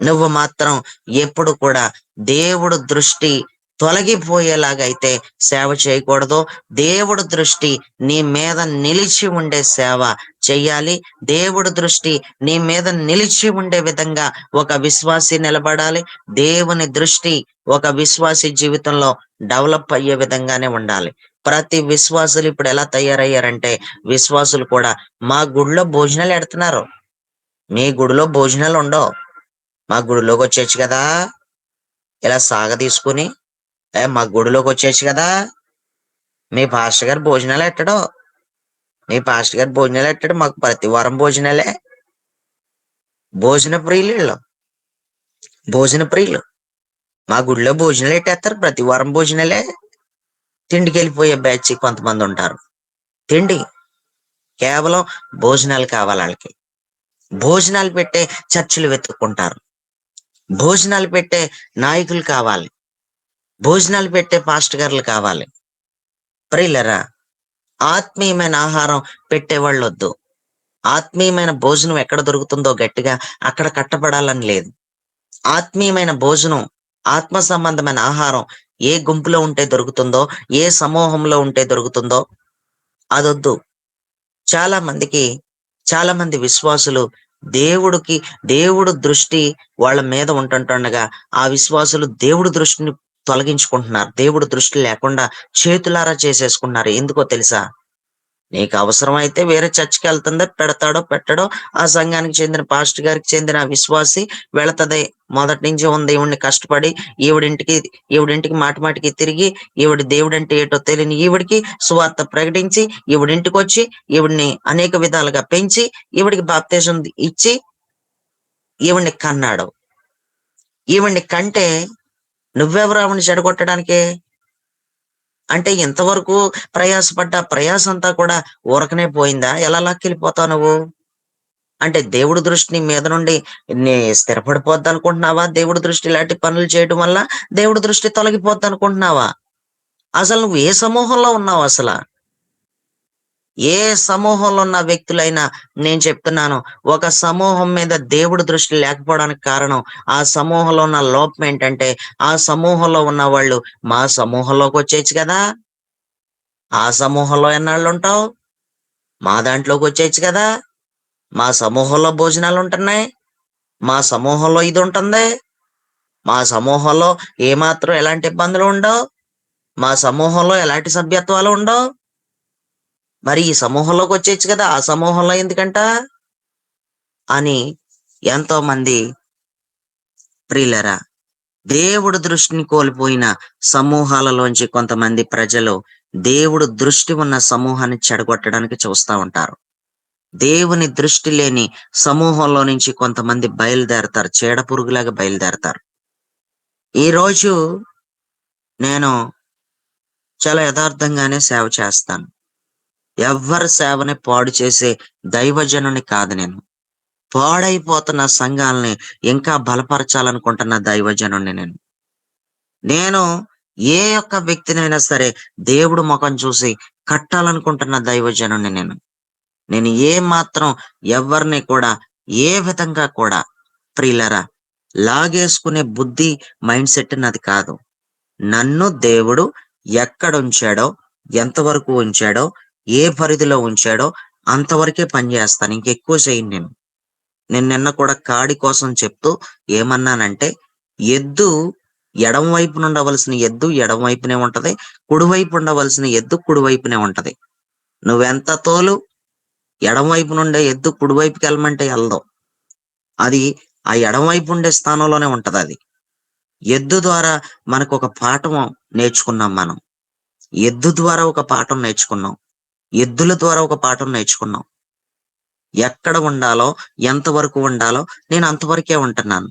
నువ్వు మాత్రం ఎప్పుడు కూడా దేవుడు దృష్టి తొలగిపోయేలాగైతే సేవ చేయకూడదు. దేవుడి దృష్టి నీ మీద నిలిచి ఉండే సేవ చెయ్యాలి. దేవుడి దృష్టి నీ మీద నిలిచి ఉండే విధంగా ఒక విశ్వాసి నిలబడాలి. దేవుని దృష్టి ఒక విశ్వాసి జీవితంలో డెవలప్ అయ్యే విధంగానే ఉండాలి. ప్రతి విశ్వాసులు ఇప్పుడు ఎలా తయారయ్యారంటే, విశ్వాసులు కూడా మా గుడిలో భోజనాలు ఎడుతున్నారు, మీ గుడిలో భోజనాలు ఉండవు, మా గుడిలోకి వచ్చేయచ్చు కదా, ఇలా సాగ తీసుకుని మా గుడిలోకి వచ్చేయచ్చు కదా, మీ పాస్టర్ గారు భోజనాలు ఎట్టడు, మీ పాస్టర్ గారు భోజనాలు ఎట్టడు, మాకు ప్రతి వారం భోజనాలే. భోజన ప్రియులు వీళ్ళు, భోజన ప్రియులు. మా గుడిలో భోజనాలు ఎట్టేస్తారు, ప్రతి వారం భోజనాలే. తిండికి వెళ్ళిపోయే బ్యాచ్ కొంతమంది ఉంటారు. తిండి కేవలం భోజనాలు కావాలి వాళ్ళకి. భోజనాలు పెట్టే చర్చిలు వెతుక్కుంటారు, భోజనాలు పెట్టే నాయకులు కావాలి, భోజనాలు పెట్టే పాస్టర్ గారులు కావాలి. ప్రియులరా, ఆత్మీయమైన ఆహారం పెట్టేవాళ్ళు వద్దు. ఆత్మీయమైన భోజనం ఎక్కడ దొరుకుతుందో గట్టిగా అక్కడ కట్టబడాలని లేదు. ఆత్మీయమైన భోజనం, ఆత్మ సంబంధమైన ఆహారం ఏ గుంపులో ఉంటే దొరుకుతుందో, ఏ సమూహంలో ఉంటే దొరుకుతుందో అదొద్దు. చాలా మంది విశ్వాసులు దేవుడు దృష్టి వాళ్ళ మీద ఉంటుండగా ఆ విశ్వాసులు దేవుడి దృష్టిని తొలగించుకుంటున్నారు. దేవుడి దృష్టి లేకుండా చేతులారా చేసేసుకుంటున్నారు. ఎందుకో తెలుసా? నీకు అవసరమైతే వేరే చర్చికి వెళ్తుందో, పెడతాడో పెట్టడో ఆ సంఘానికి చెందిన పాస్టర్ గారికి చెందిన విశ్వాసి వెళుతుంది. మొదటి నుంచి ఉంది ఈవిడిని కష్టపడి, ఈవిడింటికి మాటికి తిరిగి, ఈవిడ దేవుడంటే ఏటో తెలియని ఈవిడికి సువార్త ప్రకటించి, ఈవిడింటికి వచ్చి ఈవిడిని అనేక విధాలుగా పెంచి, ఈవిడికి బాప్తీసం ఇచ్చి ఈవిడిని కన్నాడు. ఈవిడిని కంటే నువ్వెవరు ఆవిడని చెడగొట్టడానికి? అంటే ఇంతవరకు ప్రయాసపడ్డ ప్రయాసంతా కూడా ఊరకనే పోయిందా? ఎలా లాక్కెళ్ళిపోతావు నువ్వు? అంటే దేవుడి దృష్టి నీ మీద నుండి స్థిరపడిపోద్ది అనుకుంటున్నావా? దేవుడి దృష్టి ఇలాంటి పనులు చేయడం వల్ల దేవుడి దృష్టి తొలగిపోద్ది అనుకుంటున్నావా? అసలు నువ్వు ఏ సమూహంలో ఉన్నావు? అసలు ఏ సమూహంలో ఉన్న వ్యక్తులైనా నేను చెప్తున్నాను, ఒక సమూహం మీద దేవుడి దృష్టి లేకపోవడానికి కారణం ఆ సమూహంలో ఉన్న లోపం ఏంటంటే, ఆ సమూహంలో ఉన్న వాళ్ళు మా సమూహంలోకి వచ్చేయచ్చు కదా, ఆ సమూహంలో ఎన్నాళ్ళు ఉంటావు, మా దాంట్లోకి వచ్చేయచ్చు కదా, మా సమూహంలో భోజనాలు ఉంటున్నాయి, మా సమూహంలో ఇది ఉంటుంది, మా సమూహంలో ఏమాత్రం ఎలాంటి ఇబ్బందులు ఉండవు, మా సమూహంలో ఎలాంటి సభ్యత్వాలు ఉండవు, మరి ఈ సమూహంలోకి వచ్చేయచ్చు కదా, ఆ సమూహంలో ఎందుకంట అని ఎంతో మంది ప్రియులరా, దేవుడు దృష్టిని కోల్పోయిన సమూహాలలోంచి కొంతమంది ప్రజలు దేవుడు దృష్టి ఉన్న సమూహాన్ని చెడగొట్టడానికి చూస్తా ఉంటారు. దేవుని దృష్టి లేని సమూహంలో నుంచి కొంతమంది బయలుదేరతారు, చీడ పురుగులాగా బయలుదేరతారు. ఈ రోజు నేను చాలా యథార్థంగానే సేవ చేస్తాను. ఎవ్వరి సేవని పాడు చేసే దైవజనుని కాదు నేను. పాడైపోతున్న సంఘాలని ఇంకా బలపరచాలనుకుంటున్న దైవజనుని నేను. నేను ఏ ఒక్క వ్యక్తినైనా సరే దేవుడు ముఖం చూసి కట్టాలనుకుంటున్న దైవజనుని నేను. నేను ఏ మాత్రం ఎవరిని కూడా ఏ విధంగా కూడా ప్రియులరా లాగేసుకునే బుద్ధి మైండ్ సెట్ నాది కాదు. నన్ను దేవుడు ఎక్కడ ఉంచాడో, ఎంతవరకు ఉంచాడో, ఏ పరిధిలో ఉంచాడో అంతవరకే పనిచేస్తాను. ఇంకెక్కువ చేయను నేను. నేను నిన్న కూడా కాడి కోసం చెప్తూ ఏమన్నానంటే, ఎద్దు ఎడం వైపున ఉండవలసిన ఎద్దు ఎడం వైపునే ఉంటది, కుడివైపు ఉండవలసిన ఎద్దు కుడివైపునే ఉంటది. నువ్వెంత తోలు ఎడం వైపు నుండే ఎద్దు కుడివైపుకి వెళ్ళమంటే వెళ్ళదు. అది ఆ ఎడం వైపు ఉండే స్థానంలోనే ఉంటది. అది ఎద్దు ద్వారా మనకు ఒక పాఠం నేర్చుకున్నాం మనం. ఎద్దు ద్వారా ఒక పాఠం నేర్చుకున్నాం, ఎద్దుల ద్వారా ఒక పాఠం నేర్చుకున్నాం. ఎక్కడ ఉండాలో, ఎంతవరకు ఉండాలో నేను అంతవరకే ఉంటున్నాను.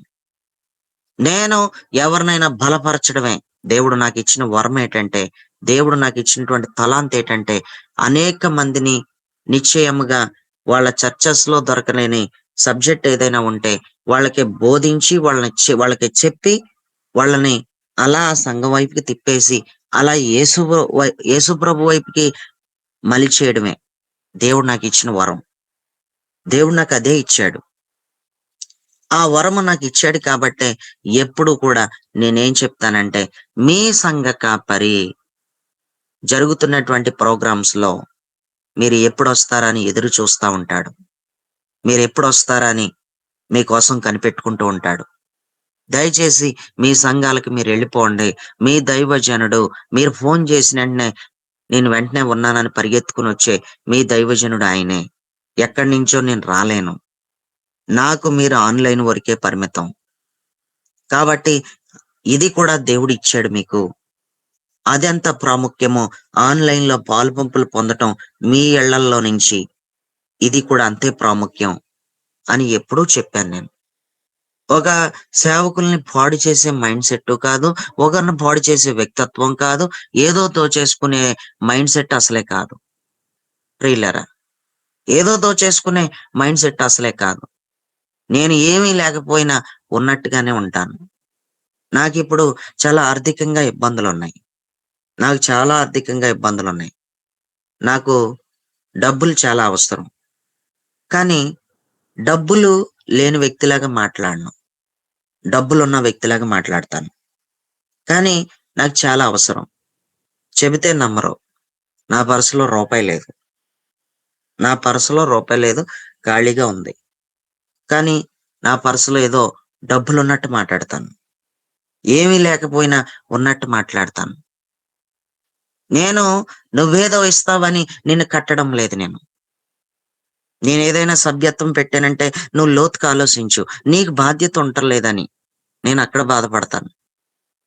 నేను ఎవరినైనా బలపరచడమే దేవుడు నాకు ఇచ్చిన వరం. ఏంటంటే, దేవుడు నాకు ఇచ్చినటువంటి తలాంత్ ఏంటంటే, అనేక మందిని నిశ్చయముగా వాళ్ళ చర్చెస్ లో దొరకలేని సబ్జెక్ట్ ఏదైనా ఉంటే వాళ్ళకి బోధించి, వాళ్ళకి చెప్పి, వాళ్ళని అలా సంఘం వైపుకి తిప్పేసి, అలా యేసు ప్రభు వైపుకి మలిచేయడమే దేవుడు నాకు ఇచ్చిన వరం. దేవుడు నాకు అదే ఇచ్చాడు. ఆ వరము నాకు ఇచ్చాడు కాబట్టే ఎప్పుడు కూడా నేనేం చెప్తానంటే, మీ సంఘ కాపరి జరుగుతున్నటువంటి ప్రోగ్రామ్స్‌లో మీరు ఎప్పుడొస్తారని ఎదురు చూస్తా ఉంటాడు. మీరెప్పుడొస్తారని మీకోసం కనిపెట్టుకుంటూ ఉంటాడు. దయచేసి మీ సంఘాలకి మీరెళ్ళిపోండి. మీ దైవజనుడు మీరు ఫోను చేసిన వెంటనే నేను వెంటనే ఉన్నానని పరిగెత్తుకొనొచ్చే మీ దైవజనుడు ఆయనే. ఎక్కడి నుంచో నేను రాలేను. నాకు మీరు ఆన్‌లైన్ వరకే పరిమితం. కాబట్టి ఇది కూడా దేవుడిచ్చాడు మీకు. అదెంత ప్రాముఖ్యమో ఆన్‌లైన్‌లో పాలుపంపులు పొందటం మీ ఇళ్లల్లో నుంచి ఇది కూడా అంతే ప్రాముఖ్యం అని ఎప్పుడూ చెప్పాను నేను. ఒక సేవకుల్ని పాడు చేసే మైండ్ సెట్టు కాదు. ఒకరిని పాడు చేసే వ్యక్తిత్వం కాదు. ఏదో దోచేసుకునే మైండ్ సెట్ అసలే కాదు. ప్రియులారా! ఏదో దోచేసుకునే మైండ్ సెట్ అసలే కాదు. నేను ఏమీ లేకపోయినా ఉన్నట్టుగానే ఉంటాను. నాకిప్పుడు చాలా ఆర్థికంగా ఇబ్బందులున్నాయి. నాకు చాలా ఆర్థికంగా ఇబ్బందులున్నాయి. నాకు డబ్బులు చాలా అవసరం. కానీ డబ్బులు లేని వ్యక్తిలాగా మాట్లాడను. డబ్బులున్న వ్యక్తిలాగా మాట్లాడతాను. కానీ నాకు చాలా అవసరం. చెబితే నమ్మరు. నా పర్సులో రూపాయి లేదు. నా పర్సులో రూపాయి లేదు. ఖాళీగా ఉంది. కానీ నా పర్సులో ఏదో డబ్బులున్నట్టు మాట్లాడతాను. ఏమీ లేకపోయినా ఉన్నట్టు మాట్లాడతాను. నేను నువ్వేదో ఇస్తావని నిన్ను కట్టడం లేదు నేను. నేనేదైనా సభ్యత్వం పెట్టానంటే నువ్వు లోతుగా ఆలోచించు. నీకు బాధ్యత ఉంటలేదని నేనక్కడ బాధపడతాను.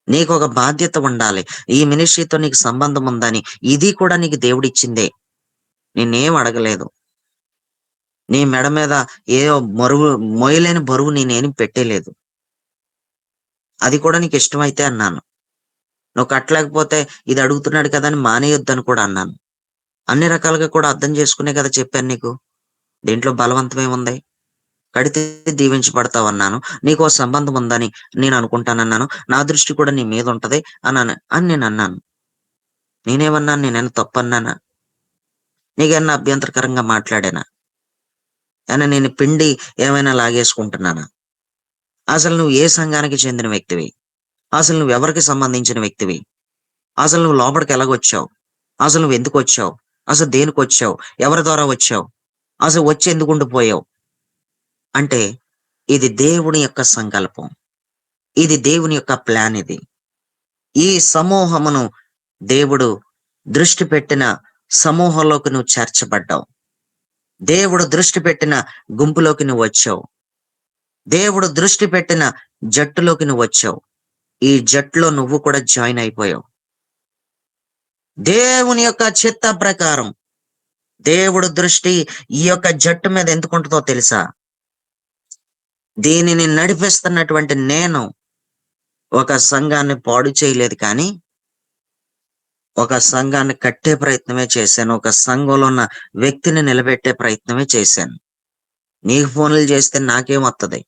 నీకొక బాధ్యత ఉండాలి. ఈ మినిస్ట్రీతో నీకు సంబంధం ఉందని ఇది కూడా నీకు దేవుడిచ్చిందే. నిన్నేం అడగలేదు. నీ మెడ మీద ఏదో మోయలేని బరువు నేనేమి పెట్టేలేదు. అది కూడా నీకిష్టమైతే అన్నాను. నువ్వు కట్టలేకపోతే ఇది అడుగుతున్నాడు కదా అని మానేయొద్దని కూడా అన్నాను. అన్ని రకాలుగా కూడా అర్థం చేసుకునే కదా చెప్పాను నీకు. దీంట్లో బలవంతమేముంది? కడితే దీవించబడతావన్నాను. నీకో సంబంధం ఉందని నేననుకుంటానన్నాను. నా దృష్టి కూడా నీ మీదుంటది అని నేనన్నాను. నేనేమన్నాను? నేనేమైనా తప్పన్నానా? నీకేమన్నా అభ్యంతరకరంగా మాట్లాడానా? ఏమైనా నేను పిండి ఏమైనా లాగేసుకుంటున్నానా? అసలు నువ్వు ఏ సంఘానికి చెందిన వ్యక్తివి? అసలు నువ్వెవరికి సంబంధించిన వ్యక్తివి? అసలు నువ్వు లోపలికి ఎలాగొచ్చావు? అసలు నువ్వెందుకొచ్చావు? అసలు దేనికొచ్చావు? ఎవరి ద్వారా వచ్చావు? అసలు వచ్చి ఎందుకుండిపోయావు? అంటే ఇది దేవుని యొక్క సంకల్పం. ఇది దేవుని యొక్క ప్లాన్ ఇది. ఈ సమూహమును దేవుడు దృష్టి పెట్టిన సమూహంలోకి నువ్వు చేర్చబడ్డావు. దేవుడు దృష్టి పెట్టిన గుంపులోకి నువ్వొచ్చావు. దేవుడు దృష్టి పెట్టిన జట్టులోకి నువ్వొచ్చావు. ఈ జట్టులో నువ్వు కూడా జాయిన్ అయిపోయావు. దేవుని యొక్క చిత్త ప్రకారం దేవుడు దృష్టి ఈ యొక్క జట్టు మీద ఎందుకుంటుందో తెలుసా? దీనిని నడిపిస్తున్నటువంటి నేను ఒక సంఘాన్ని పాడు చేయలేదు కానీ, ఒక సంఘాన్ని కట్టే ప్రయత్నమే చేశాను. ఒక సంఘంలో ఉన్న వ్యక్తిని నిలబెట్టే ప్రయత్నమే చేశాను. నీకు ఫోన్లు చేస్తే నాకేమొత్తది?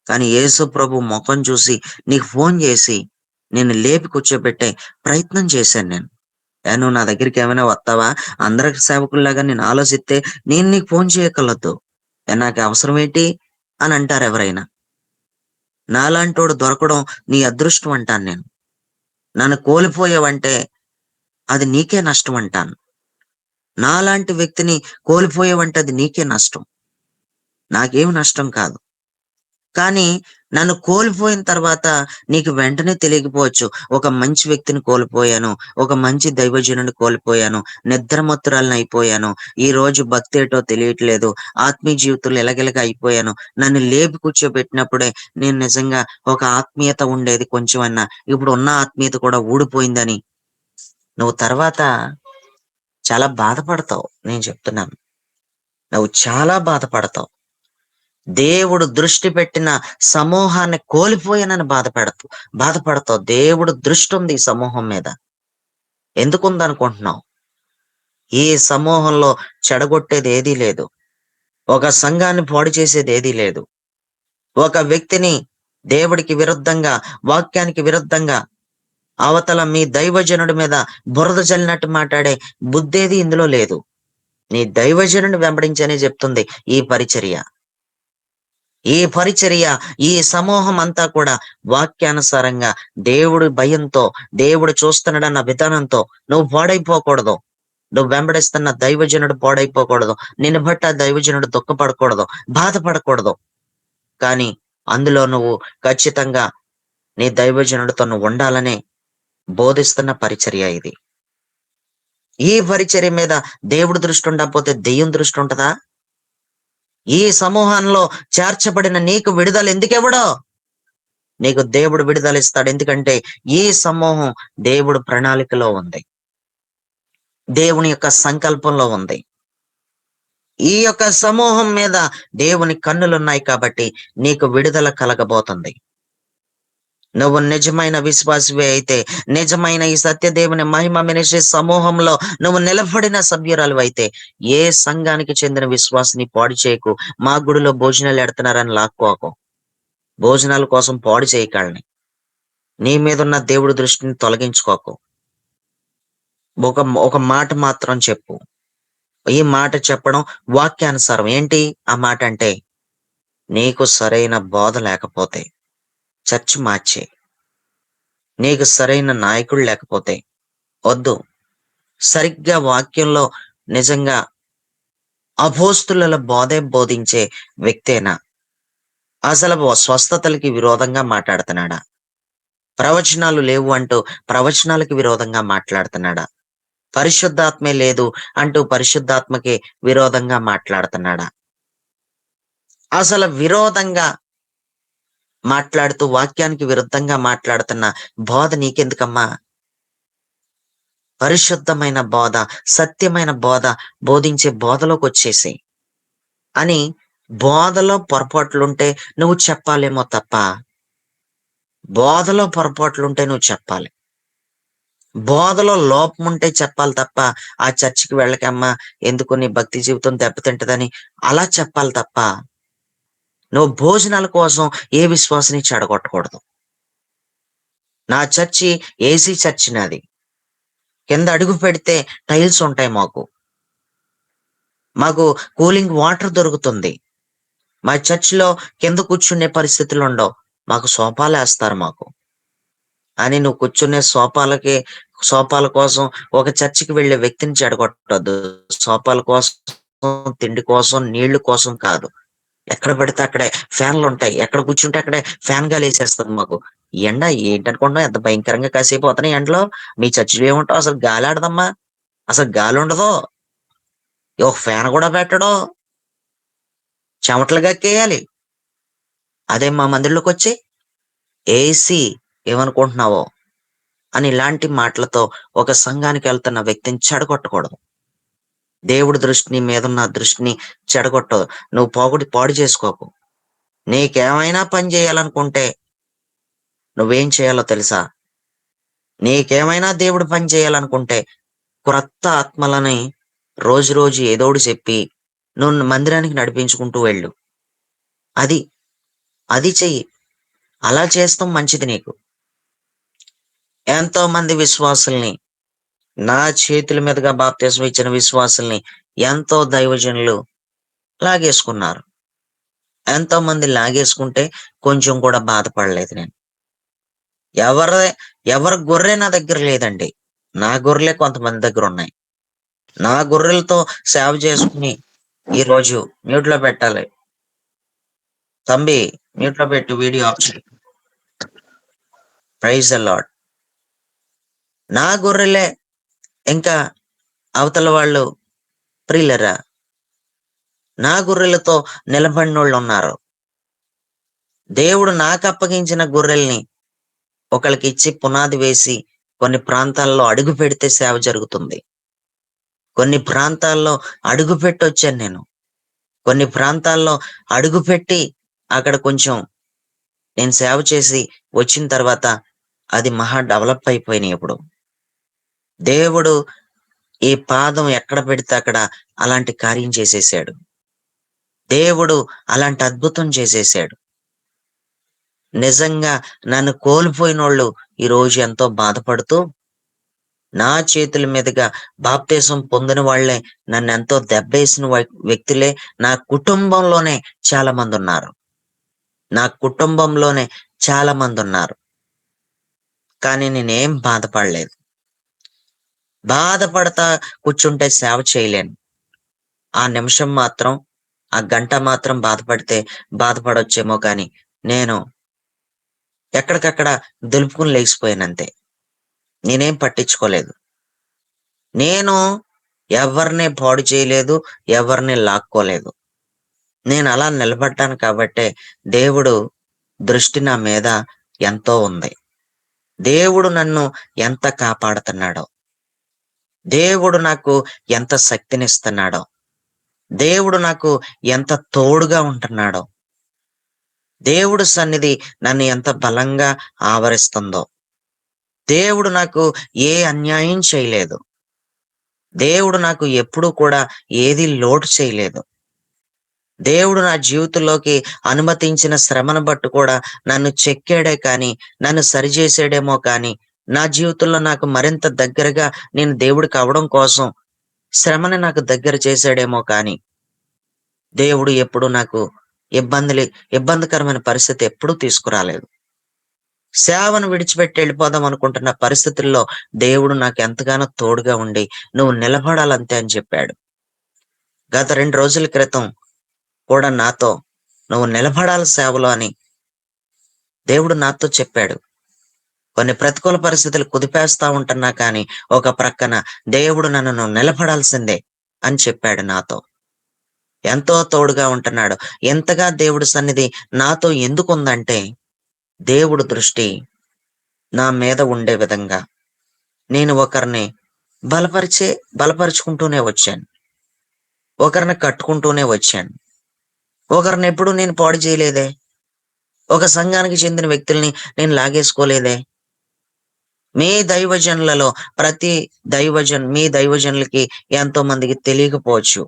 కానీ యేసు ప్రభు మొఖం చూసి నీకు ఫోన్ చేసి నిన్ను లేపి కూర్చోబెట్టే ప్రయత్నం చేశాను నేను. నువ్వు నా దగ్గరికి ఏమైనా వత్తావా? అందరికి సేవకుల్లాగా నేను ఆలోచిస్తే నేను నీకు ఫోన్ చేయక్కర్లేదు. నాకు అవసరం ఏంటి అని అంటారు ఎవరైనా. నాలాంటోడు దొరకడం నీ అదృష్టం అంటాను నేను. నన్ను కోల్పోయావంటే అది నీకే నష్టం అంటాను. నాలాంటి వ్యక్తిని కోల్పోయావంటే అది నీకే నష్టం. నాకేమి నష్టం కాదు. కానీ నన్ను కోల్పోయిన తర్వాత నీకు వెంటనే తెలియకపోవచ్చు. ఒక మంచి వ్యక్తిని కోల్పోయాను. ఒక మంచి దైవజనుడిని కోల్పోయాను. నిద్రమత్తురాలినయిపోయాను. ఈరోజు భక్తేటో తెలియట్లేదు. ఆత్మీయ జీవితంలో ఇలగిలగ అయిపోయాను. నన్ను లేపి కూర్చోబెట్టినప్పుడే నేను నిజంగా ఒక ఆత్మీయత ఉండేది కొంచెమన్నా. ఇప్పుడు ఉన్న ఆత్మీయత కూడా ఊడిపోయిందని నువ్వు తర్వాత చాలా బాధపడతావు. నేను చెప్తున్నాను. నువ్వు చాలా బాధపడతావు. దేవుడు దృష్టి పెట్టిన సమూహాన్ని కోల్పోయానని బాధపడతావు. దేవుడు దృష్టి ఉంది ఈ సమూహం మీద. ఎందుకుందనుకుంటున్నావు? ఈ సమూహంలో చెడగొట్టేది ఏదీ లేదు. ఒక సంఘాన్ని పాడు చేసేది ఏదీ లేదు. ఒక వ్యక్తిని దేవుడికి విరుద్ధంగా, వాక్యానికి విరుద్ధంగా అవతల మీ దైవజనుడి మీద బురద జల్లినట్టు మాట్లాడే బుద్ధేది ఇందులో లేదు. నీ దైవజనుడిని వెంబడించనే చెప్తుంది ఈ పరిచర్య. ఈ పరిచర్య, ఈ సమూహం అంతా కూడా వాక్యానుసారంగా దేవుడి భయంతో, దేవుడు చూస్తున్నాడన్న విధానంతో నువ్వు పాడైపోకూడదు. నువ్వు వెంబడిస్తున్న దైవజనుడు పాడైపోకూడదు. నిన్ను బట్టి ఆ దైవజనుడు దుఃఖపడకూడదు, బాధపడకూడదు. కానీ అందులో నువ్వు ఖచ్చితంగా నీ దైవజనుడితో నువ్వు ఉండాలనే బోధిస్తున్న పరిచర్య ఇది. ఈ పరిచర్య మీద దేవుడి దృష్టి ఉండకపోతే దెయ్యం దృష్టి ఉంటదా? ఈ సమూహంలో చేర్చబడిన నీకు విడుదల ఎందుకివ్వడో? నీకు దేవుడు విడుదల ఇస్తాడు. ఎందుకంటే ఈ సమూహం దేవుడు ప్రణాళికలో ఉంది, దేవుని యొక్క సంకల్పంలో ఉంది. ఈ యొక్క సమూహం మీద దేవుని కన్నులున్నాయి కాబట్టి నీకు విడుదల కలగబోతుంది. నువ్వు నిజమైన విశ్వాసివే అయితే, నిజమైన ఈ సత్యదేవుని మహిమ మినిస్ట్రీ సమూహంలో నువ్వు నిలబడిన సభ్యురాలు అయితే, ఏ సంఘానికి చెందిన విశ్వాసిని పాడు చేయకు. మా గుడిలో భోజనాలు ఎడుతున్నారని లాక్కోకు. భోజనాల కోసం పాడు చేయకాలని. నీ మీద ఉన్న దేవుడి దృష్టిని తొలగించుకోకు. ఒక ఒక మాట మాత్రం చెప్పు. ఈ మాట చెప్పడం వాక్యానుసారం. ఏంటి ఆ మాట అంటే, నీకు సరైన బోధ లేకపోతే చర్చ్ మార్చే. నీకు సరైన నాయకుడు లేకపోతే వద్దు. సరిగ్గా వాక్యంలో నిజంగా అపోస్తుల బోధే బోధించే వ్యక్తేనా? అసలు స్వస్థతలకి విరోధంగా మాట్లాడుతున్నాడా? ప్రవచనాలు లేవు అంటూ ప్రవచనాలకి విరోధంగా మాట్లాడుతున్నాడా? పరిశుద్ధాత్మే లేదు అంటూ పరిశుద్ధాత్మకి విరోధంగా మాట్లాడుతున్నాడా? అసలు విరోధంగా మాట్లాడుతూ వాక్యానికి విరుద్ధంగా మాట్లాడుతున్న బోధ నీకెందుకమ్మా? పరిశుద్ధమైన బోధ, సత్యమైన బోధ బోధించే బోధలోకి వచ్చేసి అని బోధలో పొరపాట్లుంటే నువ్వు చెప్పాలేమో తప్ప, బోధలో పొరపాట్లుంటే నువ్వు చెప్పాలి. బోధలో లోపం ఉంటే చెప్పాలి తప్ప, ఆ చర్చికి వెళ్ళకమ్మా, ఎందుకు నీ భక్తి జీవితం దెబ్బతింటదని అలా చెప్పాలి తప్ప, నువ్వు భోజనాల కోసం ఏ విశ్వాసిని చెడగొట్టకూడదు. నా చర్చి ఏసీ చర్చి నాది. కింద అడుగు పెడితే టైల్స్ ఉంటాయి మాకు కూలింగ్ వాటర్ దొరుకుతుంది. మా చర్చిలో కింద కూర్చునే పరిస్థితులు ఉండవు. మాకు సోఫాలు వేస్తారు అని నువ్వు కూర్చునే సోఫాల కోసం ఒక చర్చికి వెళ్ళే వ్యక్తిని చెడగొట్టద్దు. సోఫాల కోసం, తిండి కోసం, నీళ్లు కోసం కాదు. ఎక్కడ పడితే అక్కడే ఫ్యాన్లు ఉంటాయి. ఎక్కడ కూర్చుంటే అక్కడే ఫ్యాన్ గాలి వేసేస్తుంది మాకు. ఈ ఎండ ఏంటనుకుంటున్నావు? ఎంత భయంకరంగా కాసేపోతున్నాయి ఎండలో. మీ చర్చిలో ఏముంటావు? అసలు గాలి ఆడదమ్మా, అసలు గాలి ఉండదు. ఒక ఫ్యాన్ కూడా పెట్టడం, చెమటలు గక్కేయాలి. అదే మా మందిరంలోకి వచ్చి ఏసీ ఏమనుకుంటున్నావో అని ఇలాంటి మాటలతో ఒక సంఘానికి వెళ్తున్న వ్యక్తిని చెడగొట్టకూడదు. దేవుడి దృష్టిని మీదున్న దృష్టిని చెడగొట్టదు. నువ్వు పాడు చేసుకోకు. నీకేమైనా పని చేయాలనుకుంటే నువ్వేం చేయాలో తెలుసా? నీకేమైనా దేవుడు పని చేయాలనుకుంటే క్రొత్త ఆత్మలని రోజు రోజు ఏదోడు చెప్పి నువ్వు మందిరానికి నడిపించుకుంటూ వెళ్ళు. అది అది చెయ్యి. అలా చేస్తాం మంచిది నీకు. ఎంతో మంది విశ్వాసుల్ని, నా చేతుల మీదుగా బాప్తిస్మం ఇచ్చిన విశ్వాసుల్ని ఎంతో దైవజనులు లాగేసుకున్నారు. ఎంతో మంది లాగేసుకుంటే కొంచెం కూడా బాధపడలేదు నేను. ఎవరి గొర్రె నా దగ్గర లేదండి. నా గొర్రెలే కొంతమంది దగ్గర ఉన్నాయి. నా గొర్రెలతో సేవ చేసుకుని ఈ రోజు మ్యూట్ లో పెట్టాలి. తంబి మ్యూట్ లో పెట్టు, వీడియో ఆఫ్ చేయి. Praise the lord. నా గొర్రెలే ఇంకా అవతల వాళ్ళు ప్రియులరా, నా గొర్రెలతో నిలబడినోళ్ళు ఉన్నారు. దేవుడు నాకు అప్పగించిన గొర్రెల్ని ఒకళ్ళకి ఇచ్చి పునాది వేసి కొన్ని ప్రాంతాల్లో అడుగు పెడితే సేవ జరుగుతుంది. కొన్ని ప్రాంతాల్లో అడుగు పెట్టి వచ్చాను నేను. కొన్ని ప్రాంతాల్లో అడుగు పెట్టి అక్కడ కొంచెం నేను సేవ చేసి వచ్చిన తర్వాత అది మహా డెవలప్ అయిపోయినాయి. ఇప్పుడు దేవుడు ఈ పాదం ఎక్కడ పెడితే అక్కడ అలాంటి కార్యం చేసేసాడు. దేవుడు అలాంటి అద్భుతం చేసేసాడు. నిజంగా నన్ను కోల్పోయినోళ్ళు ఈ రోజు ఎంతో బాధపడుతూ నా చేతుల మీదుగా బాప్తిసం పొందిన వాళ్లే, నన్ను ఎంతో దెబ్బేసిన వ్యక్తులే నా కుటుంబంలోనే చాలా మంది ఉన్నారు. నా కుటుంబంలోనే చాలా మంది ఉన్నారు. కానీ నేనేం బాధపడలేదు. బాధపడతా కూర్చుంటే సేవ చేయలేను. ఆ నిమిషం మాత్రం, ఆ గంట మాత్రం బాధపడితే బాధపడొచ్చేమో కానీ, నేను ఎక్కడికక్కడ దులుపుకొని లేచిపోయానంతే. నేనేం పట్టించుకోలేదు. నేను ఎవరిని పాడు చేయలేదు. ఎవరిని లాక్కోలేదు. నేనలా నిలబడ్డాను కాబట్టే దేవుడు దృష్టి నా మీద ఎంతో ఉంది. దేవుడు నన్ను ఎంత కాపాడుతున్నాడో, దేవుడు నాకు ఎంత శక్తినిస్తున్నాడో, దేవుడు నాకు ఎంత తోడుగా ఉంటున్నాడో, దేవుడు సన్నిధి నన్ను ఎంత బలంగా ఆవరిస్తుందో, దేవుడు నాకు ఏ అన్యాయం చేయలేదు. దేవుడు నాకు ఎప్పుడూ కూడా ఏది లోటు చేయలేదు. దేవుడు నా జీవితంలోకి అనుమతించిన శ్రమను బట్టి కూడా నన్ను చెక్కాడే కానీ, నన్ను సరిచేసాడేమో కానీ, నా జీవితంలో నాకు మరింత దగ్గరగా నేను దేవుడికి అవ్వడం కోసం శ్రమని నాకు దగ్గర చేశాడేమో కానీ, దేవుడు ఎప్పుడూ నాకు ఇబ్బందికరమైన పరిస్థితి ఎప్పుడూ తీసుకురాలేదు. సేవను విడిచిపెట్టి వెళ్ళిపోదాం అనుకుంటున్న పరిస్థితుల్లో దేవుడు నాకు ఎంతగానో తోడుగా ఉండి, "నువ్వు నిలబడాలంతే" అని చెప్పాడు. గత 2 రోజుల క్రితం కూడా నాతో, "నువ్వు నిలబడాలి సేవలో" అని దేవుడు నాతో చెప్పాడు. కొన్ని ప్రతికూల పరిస్థితులు కుదిపేస్తా ఉంటున్నా కానీ, ఒక ప్రక్కన దేవుడు నన్ను "నువ్వు నిలబడాల్సిందే" అని చెప్పాడు నాతో. ఎంతో తోడుగా ఉంటున్నాడు. ఎంతగా దేవుడి సన్నిధి నాతో ఎందుకుందంటే, దేవుడు దృష్టి నా మీద ఉండే విధంగా నేను ఒకరిని బలపరుచుకుంటూనే వచ్చాను. ఒకరిని కట్టుకుంటూనే వచ్చాను. ఒకరినెప్పుడు నేను పాడు చేయలేదే. ఒక సంఘానికి చెందిన వ్యక్తుల్ని నేను లాగేసుకోలేదే. మీ దైవజనులలో మీ దైవజనులకి ఎంతో మందికి తెలియకపోవచ్చు.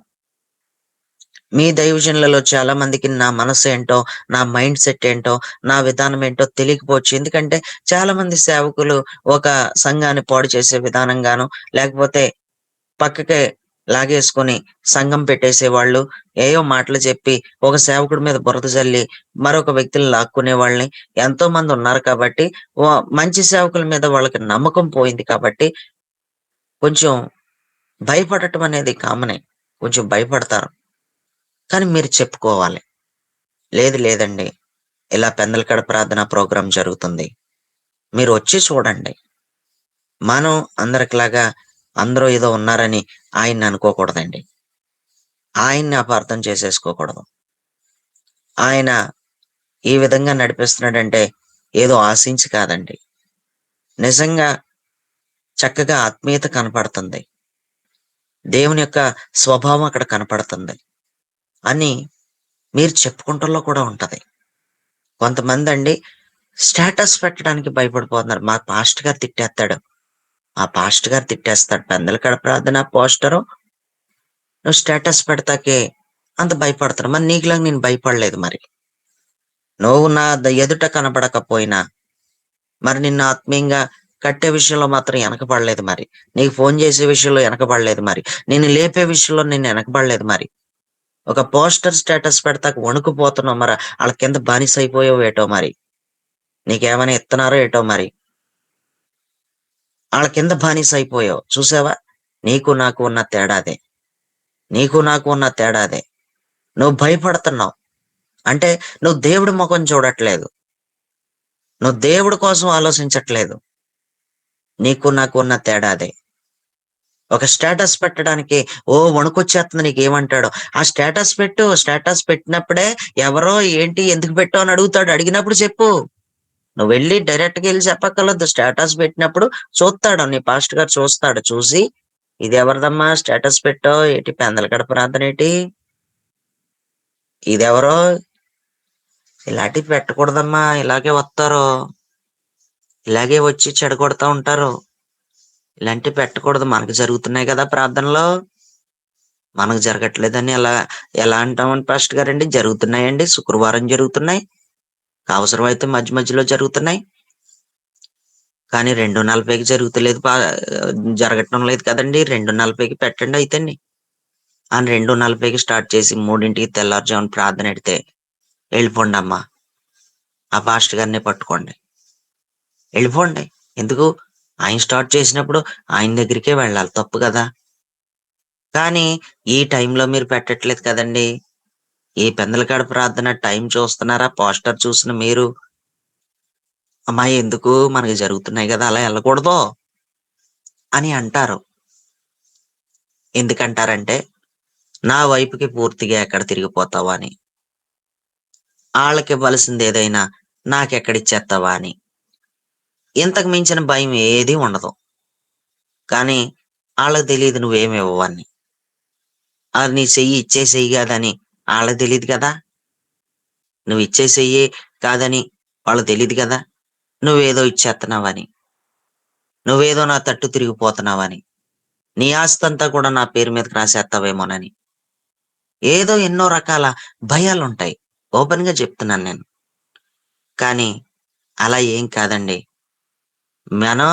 మీ దైవజనులలో చాలా మందికి నా మనసు ఏంటో, నా మైండ్ సెట్ ఏంటో, నా విధానం ఏంటో తెలియకపోవచ్చు. ఎందుకంటే చాలా మంది సేవకులు ఒక సంఘాన్ని పాడు చేసే విధానంగాను, లేకపోతే పక్కకే లాగేసుకొని సంఘం పెట్టేసేవాళ్ళు. ఏయో మాటలు చెప్పి ఒక సేవకుడి మీద బురద జల్లి మరొక వ్యక్తిని లాక్కునే వాళ్ళని ఎంతో మంది ఉన్నారు కాబట్టి, మంచి సేవకుల మీద వాళ్ళకి నమ్మకం పోయింది కాబట్టి కొంచెం భయపడటం అనేది కామనే. కొంచెం భయపడతారు. కానీ మీరు చెప్పుకోవాలి. లేదు లేదండి, ఇలా పెందలకడ ప్రార్థన ప్రోగ్రాం జరుగుతుంది. మీరు వచ్చి చూడండి. మనం అందరికిలాగా అందరూ ఏదో ఉన్నారని ఆయన్ని అనుకోకూడదండి. ఆయన్ని అపార్థం చేసేసుకోకూడదు. ఆయన ఈ విధంగా నడిపిస్తున్నాడంటే ఏదో ఆశించి కాదండి. నిజంగా చక్కగా ఆత్మీయత కనపడుతుంది. దేవుని యొక్క స్వభావం అక్కడ కనపడుతుంది అని మీరు చెప్పుకుంటంలో కూడా ఉంటది. కొంతమందండి స్టేటస్ పెట్టడానికి భయపడిపోతున్నారు. మా పాస్టర్ గారు తిట్టేస్తాడు. ఆ పాస్టర్ గారు తిట్టేస్తాడు. పెందలకడ ప్రార్థన పోస్టరు నువ్వు స్టేటస్ పెడతాకే అంత భయపడతాను. మరి నీకులాగా నేను భయపడలేదు మరి. నువ్వు నా ఎదుట కనపడకపోయినా, మరి నిన్ను ఆత్మీయంగా కట్టే విషయంలో మాత్రం వెనకబడలేదు మరి. నీకు ఫోన్ చేసే విషయంలో వెనకబడలేదు మరి. నిన్ను లేపే విషయంలో నేను వెనకబడలేదు మరి. ఒక పోస్టర్ స్టేటస్ పెడతాక వణుకుపోతున్నావు మరి. ఆళ్ళ కింద బానిస అయిపోయావు ఏటో మరి. నీకేమైనా ఇత్తన్నారో ఏటో మరి. ఆళ్ళ కింద బానిస అయిపోయావు. చూసావా? నీకు నాకు ఉన్న తేడా అదే. నీకు నాకు ఉన్న తేడా అదే. నువ్వు భయపడుతున్నావు. అంటే నువ్వు దేవుడి ముఖం చూడట్లేదు. నువ్వు దేవుడి కోసం ఆలోచించట్లేదు. నీకు నాకు ఉన్న తేడా అదే. ఒక స్టేటస్ పెట్టడానికి వణుకొచ్చేస్తుంది నీకేమంటాడో. ఆ స్టేటస్ పెట్టు. స్టేటస్ పెట్టినప్పుడే ఎవరో, ఏంటి, ఎందుకు పెట్టావు అని అడుగుతాడు. అడిగినప్పుడు చెప్పు. నువ్వెళ్ళి డైరెక్ట్‌గా ఎళ్లి చెప్పక్కర్లేదు. స్టేటస్ పెట్టినప్పుడు చూస్తాడు. నీ పాస్టర్ గారు చూస్తాడు. చూసి, "ఇదెవరిదమ్మా స్టేటస్ పెట్టావు? ఏటి పెందలకడ ప్రార్థనేటి? ఇదెవరో? ఇలాంటివి పెట్టకూడదమ్మా. ఇలాగే వత్తారు. ఇలాగే వచ్చి చెడగొడతా ఉంటారు. ఇలాంటివి పెట్టకూడదు. మనకు జరుగుతున్నాయి కదా ప్రార్థనలు. మనకు జరగట్లేదని ఎలా అంటామని పాస్టర్ గారండి? జరుగుతున్నాయండి. శుక్రవారం జరుగుతున్నాయి. అవసరమైతే మధ్య మధ్యలో జరుగుతున్నాయి. కానీ 2:40కి జరుగుతలేదు. జరగటం లేదు కదండీ! 2:40కి పెట్టండి అయితేని. ఆ 2:40కి స్టార్ట్ చేసి 3కి తెల్లారుజామున ప్రార్థనెడితే, "ఎళ్ళిపోండమ్మా. ఆ పాస్టర్ గారిని పట్టుకోండి, వెళ్ళిపోండి. ఎందుకు? ఆయన స్టార్ట్ చేసినప్పుడు ఆయన దగ్గరికే వెళ్ళాలి, తప్పు కదా. కానీ ఈ టైంలో మీరు పెట్టట్లేదు కదండి. ఈ పెందలకాడ ప్రార్థన టైం చూస్తున్నారా? పోస్టర్ చూసిన మీరు, అమ్మా ఎందుకు, మనకి జరుగుతున్నాయి కదా, అలా వెళ్ళకూడదు అని అంటారు. ఎందుకంటారంటే, నా వైపుకి పూర్తిగా ఎక్కడ తిరిగిపోతావా అని, వాళ్ళకి ఇవ్వాల్సింది ఏదైనా నాకెక్కడిచ్చేస్తావా అని. ఇంతకు మించిన భయం ఏదీ ఉండదు. కానీ వాళ్ళకి తెలియదు నువ్వేమి ఇవ్వవని. అది నీ చెయ్యి ఇచ్చే చెయ్యి కాదని వాళ్ళకి తెలియదు కదా. నువ్వు ఇచ్చే చెయ్యి కాదని వాళ్ళకి తెలియదు కదా. నువ్వేదో ఇచ్చేస్తున్నావని, నువ్వేదో నా తట్టు తిరిగిపోతున్నావని, నీ ఆస్తంతా కూడా నా పేరు మీదకి రాసేస్తావేమోనని, ఏదో ఎన్నో రకాల భయాలుంటాయి. ఓపెన్ గా చెప్తున్నాను నేను. కానీ అలా ఏం కాదండి. మనం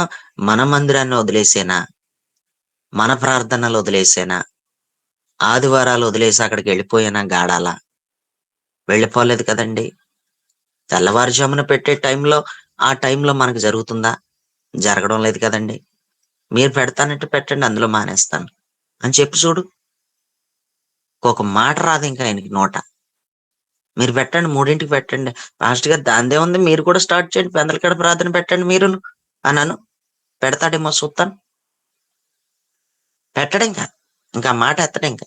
మన మందిరాన్ని వదిలేసేనా, మన ప్రార్థనలు వదిలేసేనా, ఆదివారాలు వదిలేసి అక్కడికి వెళ్ళిపోయేనా గాడాలా? వెళ్ళిపోలేదు కదండి. తెల్లవారుజామున పెట్టే టైంలో ఆ టైంలో మనకు జరుగుతుందా? జరగడం లేదు కదండి. మీరు పెడతానంటే పెట్టండి, అందులో మానేస్తాను అని చెప్పి చూడు. ఒక మాట రాదు ఇంకా ఆయనకి నోట. మీరు పెట్టండి, 3ంటికి పెట్టండి. పాస్టర్ గారు దాందే ఉంది, మీరు కూడా స్టార్ట్ చేయండి, పెందలకాడ ప్రార్థన పెట్టండి మీరును అన్నాను. పెడతాడేమో చూస్తాను. పెట్టడం ఇంకా, ఇంకా మాట ఎత్తడం ఇంకా.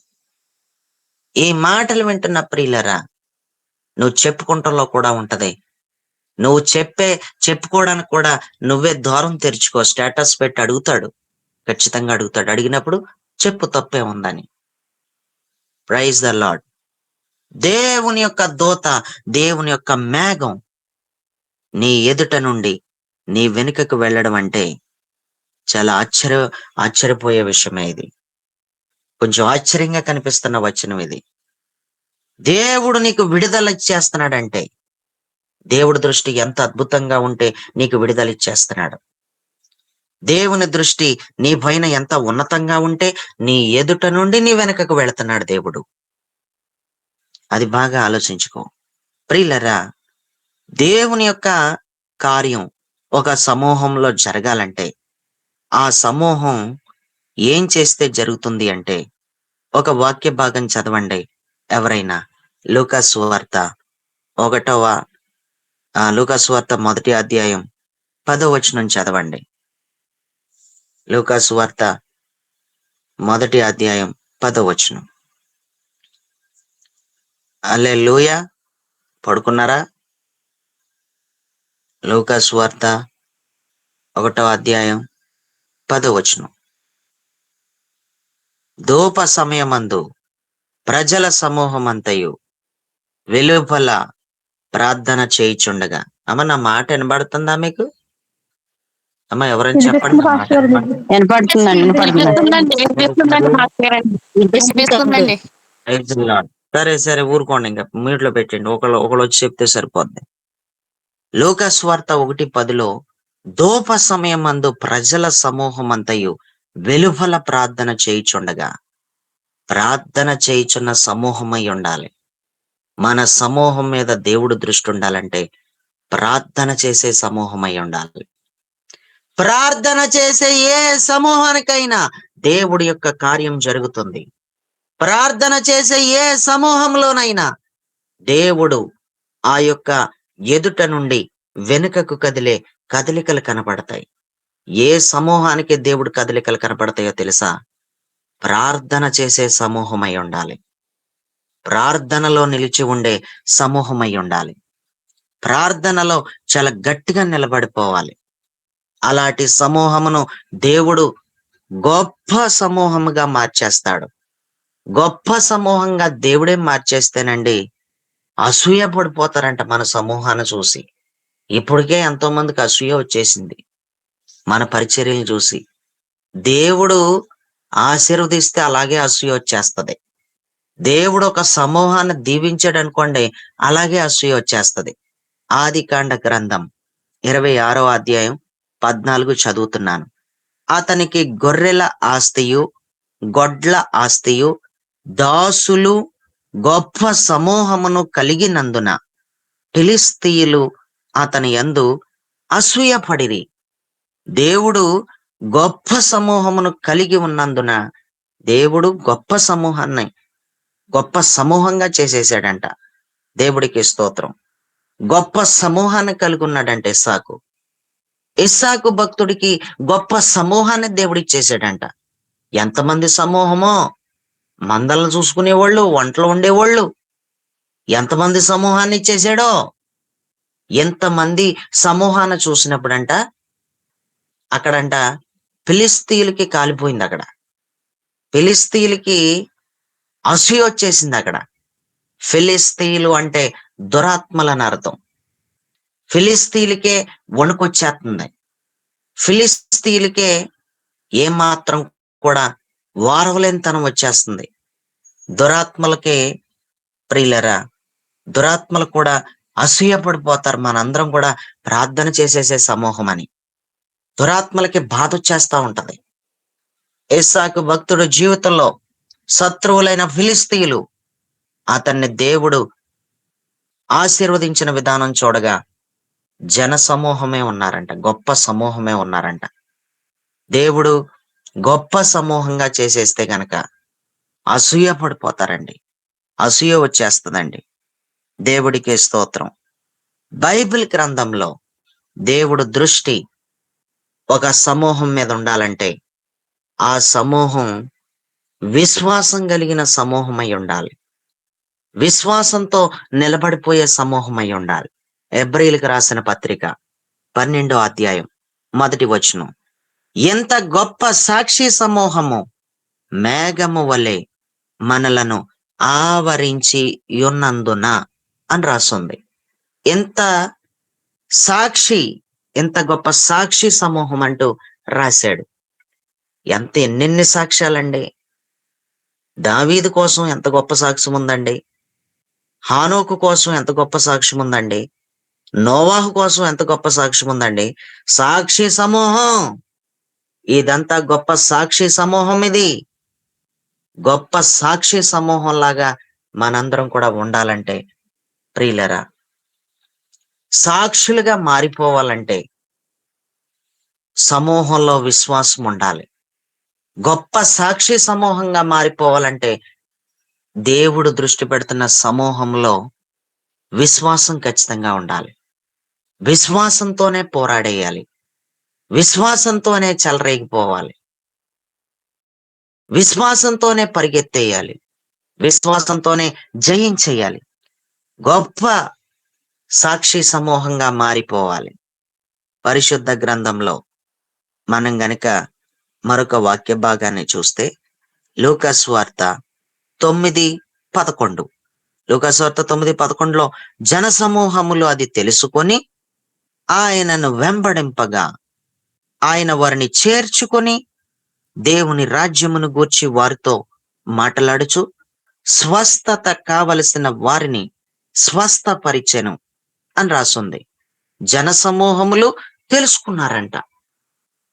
ఈ మాటలు వింటున్న ప్రియులరా, నువ్వు చెప్పుకుంటంలో కూడా ఉంటది. నువ్వు చెప్పుకోవడానికి కూడా నువ్వే ద్వారం తెరుచుకో. స్టేటస్ పెట్టి అడుగుతాడు, ఖచ్చితంగా అడుగుతాడు. అడిగినప్పుడు చెప్పు, తప్పే ఉందని. Praise the lord. దేవుని యొక్క దూత, దేవుని యొక్క మేఘం నీ ఎదుట నుండి నీ వెనుకకు వెళ్ళడం అంటే చాలా ఆశ్చర్యపోయే విషయమే ఇది. కొంచెం ఆశ్చర్యంగా కనిపిస్తున్న వచనం ఇది. దేవుడు నీకు విడుదల ఇచ్చేస్తున్నాడంటే, దేవుడి దృష్టి ఎంత అద్భుతంగా ఉంటే నీకు విడుదల ఇచ్చేస్తున్నాడు. దేవుని దృష్టి నీ పైన ఎంత ఉన్నతంగా ఉంటే నీ ఎదుట నుండి నీ వెనకకు వెళుతున్నాడు దేవుడు. అది బాగా ఆలోచించుకో ప్రియులరా. దేవుని యొక్క కార్యం ఒక సమూహంలో జరగాలంటే, ఆ సమూహం ఏం చేస్తే జరుగుతుంది అంటే, ఒక వాక్య భాగం చదవండి ఎవరైనా. లూకా సువార్త 1వ అధ్యాయం 10వ వచనం చదవండి. లూకా సువార్త 1వ అధ్యాయం 10వ వచనం. హల్లెలూయా. పడుకున్నారా? లూకా సువార్త 1వ అధ్యాయం 10వ వచనం. ధూప సమయమందు ప్రజల సమూహమంతయు వెలుపల ప్రార్థన చేయుచుండగా. అమ్మ నా మాట వినబడుతుందా మీకు? అమ్మ ఎవరైనా చెప్పండి, వినిపిస్తుంది నా మాట పాస్టర్ గారు. వినిపిస్తుందండి, వినిపిస్తుందండి మాస్టర్ గారు. వినిపిస్తుందండి. Praise the Lord. సరే సరే ఊరుకోండి, ఇంకా మ్యూట్ లో పెట్టండి. ఒకళ్ళు వచ్చి చెప్తే సరిపోద్ది. లూకా సువార్త 1:10లో ధూప సమయమందు ప్రజల సమూహమంతయు వెలుపల ప్రార్థన చేయుచుండగా. ప్రార్థన చేయుచున్న సమూహమై ఉండాలి. మన సమూహం మీద దేవుడు దృష్టి ఉండాలంటే ప్రార్థన చేసే సమూహమై ఉండాలి. ప్రార్థన చేసే ఏ సమూహానికైనా దేవుడి యొక్క కార్యం జరుగుతుంది. ప్రార్థన చేసే ఏ సమూహంలోనైనా దేవుడు ఆ యొక్క ఎదుట నుండి వెనుకకు కదిలే కదలికలు కనపడతాయి. ఏ సమూహానికి దేవుడు కదలికలు కనపడతాయో తెలుసా? ప్రార్థన చేసే సమూహమై ఉండాలి. ప్రార్థనలో నిలిచి ఉండే సమూహమై ఉండాలి. ప్రార్థనలో చాలా గట్టిగా నిలబడిపోవాలి. అలాంటి సమూహమును దేవుడు గొప్ప సమూహముగా మార్చేస్తాడు. గొప్ప సమూహంగా దేవుడే మార్చేస్తేనండి, అసూయ పడిపోతారంట మన సమూహాన్ని చూసి. ఇప్పటికే ఎంతో మందికి అసూయ వచ్చేసింది మన పరిచర్యలు చూసి. దేవుడు ఆశీర్వదిస్తే అలాగే అసూయ వచ్చేస్తది. దేవుడు ఒక సమూహాన్ని దీవించాడు అనుకోండి, అలాగే అసూయ వచ్చేస్తది. ఆదికాండ గ్రంథం 26వ అధ్యాయం 14 చదువుతున్నాను. అతనికి గొర్రెల ఆస్తియు గొడ్ల ఆస్తియు దాసులు గొప్ప సమూహమును కలిగినందున ఫిలిష్తీయులు అతని యందు అసూయపడిరి. దేవుడు గొప్ప సమూహమును కలిగి ఉన్నందున దేవుడు గొప్ప సమూహంగా చేసేసాడంట. దేవుడికి స్తోత్రం. గొప్ప సమూహాన్ని కలిగి ఉన్నాడంటే ఇస్సాకు భక్తుడికి గొప్ప సమూహాన్ని దేవుడిచ్చేసాడంట. ఎంతమంది సమూహమో, మందలను చూసుకునేవాళ్ళు, వంటలు ఉండేవాళ్ళు, ఎంతమంది సమూహాన్ని ఇచ్చేసాడో. ఎంతమంది సమూహాన్ని చూసినప్పుడంట అక్కడంట ఫిలిస్తీయులకి కాలిపోయింది. అక్కడ ఫిలిస్తీయులకి అసూయ వచ్చేసింది. అక్కడ ఫిలిస్తీయులు అంటే దురాత్మలని అర్థం. ఫిలిస్తీయులకే వణుకొచ్చేస్తుంది. ఫిలిస్తీయులకే ఏమాత్రం కూడా వారవలేనితనం వచ్చేస్తుంది. దురాత్మలకే ప్రియులరా, దురాత్మలు కూడా అసూయ పడిపోతారు. మనందరం కూడా ప్రార్థన చేసేసే సమూహం అని. దురాత్మలకి బాధ వచ్చేస్తా ఉంటది. ఇస్సాకు భక్తుడు జీవితంలో శత్రువులైన ఫిలిస్తీయులు అతన్ని దేవుడు ఆశీర్వదించిన విధానం చూడగా జన సమూహమే ఉన్నారంట, గొప్ప సమూహమే ఉన్నారంట. దేవుడు గొప్ప సమూహంగా చేసేస్తే గనక అసూయ పడిపోతారండి, అసూయ వచ్చేస్తుందండి. దేవుడికి స్తోత్రం. బైబిల్ గ్రంథంలో దేవుడు దృష్టి ఒక సమూహం మీద ఉండాలంటే ఆ సమూహం విశ్వాసం కలిగిన సమూహమై ఉండాలి. విశ్వాసంతో నిలబడిపోయే సమూహమై ఉండాలి. హెబ్రీయులకు రాసిన పత్రిక 12వ అధ్యాయం 1వ వచనం, ఎంత గొప్ప సాక్షి సమూహము మేఘము వలె మనలను ఆవరించి ఉన్నందున అని రాస్తుంది. ఎంత ఎంత గొప్ప సాక్షి సమూహం అంటూ రాశాడు. ఎన్నెన్ని సాక్ష్యాలండి. దావీదు కోసం ఎంత గొప్ప సాక్ష్యం ఉందండి. హానోకు కోసం ఎంత గొప్ప సాక్ష్యం ఉందండి. నోవాహు కోసం ఎంత గొప్ప సాక్ష్యం ఉందండి. సాక్షి సమూహం ఇదంతా గొప్ప సాక్షి సమూహం. ఇది గొప్ప సాక్షి సమూహం లాగా మనందరం కూడా ఉండాలంటే ప్రియులరా, సాక్షులుగా మారిపోవాలంటే సమూహంలో విశ్వాసం ఉండాలి. గొప్ప సాక్షి సమూహంగా మారిపోవాలంటే దేవుడు దృష్టి పెడుతున్న సమూహంలో విశ్వాసం ఖచ్చితంగా ఉండాలి. విశ్వాసంతోనే పోరాడేయాలి, విశ్వాసంతోనే చెలరేగిపోవాలి, విశ్వాసంతోనే పరిగెత్తేయాలి, విశ్వాసంతోనే జయించేయాలి. గొప్ప సాక్షి సమూహంగా మారిపోవాలి. పరిశుద్ధ గ్రంథంలో మనం గనక మరొక వాక్య భాగాన్ని చూస్తే లూకా సువార్త 9:11, లూకా సువార్త 9:11లో జన సమూహములు అది తెలుసుకొని ఆయనను వెంబడింపగా ఆయన వారిని చేర్చుకొని దేవుని రాజ్యమును గూర్చి వారితో మాట్లాడుచు స్వస్థత కావలసిన వారిని స్వస్థపరిచెను అని రాసుంది. జన సమూహములు తెలుసుకున్నారంట.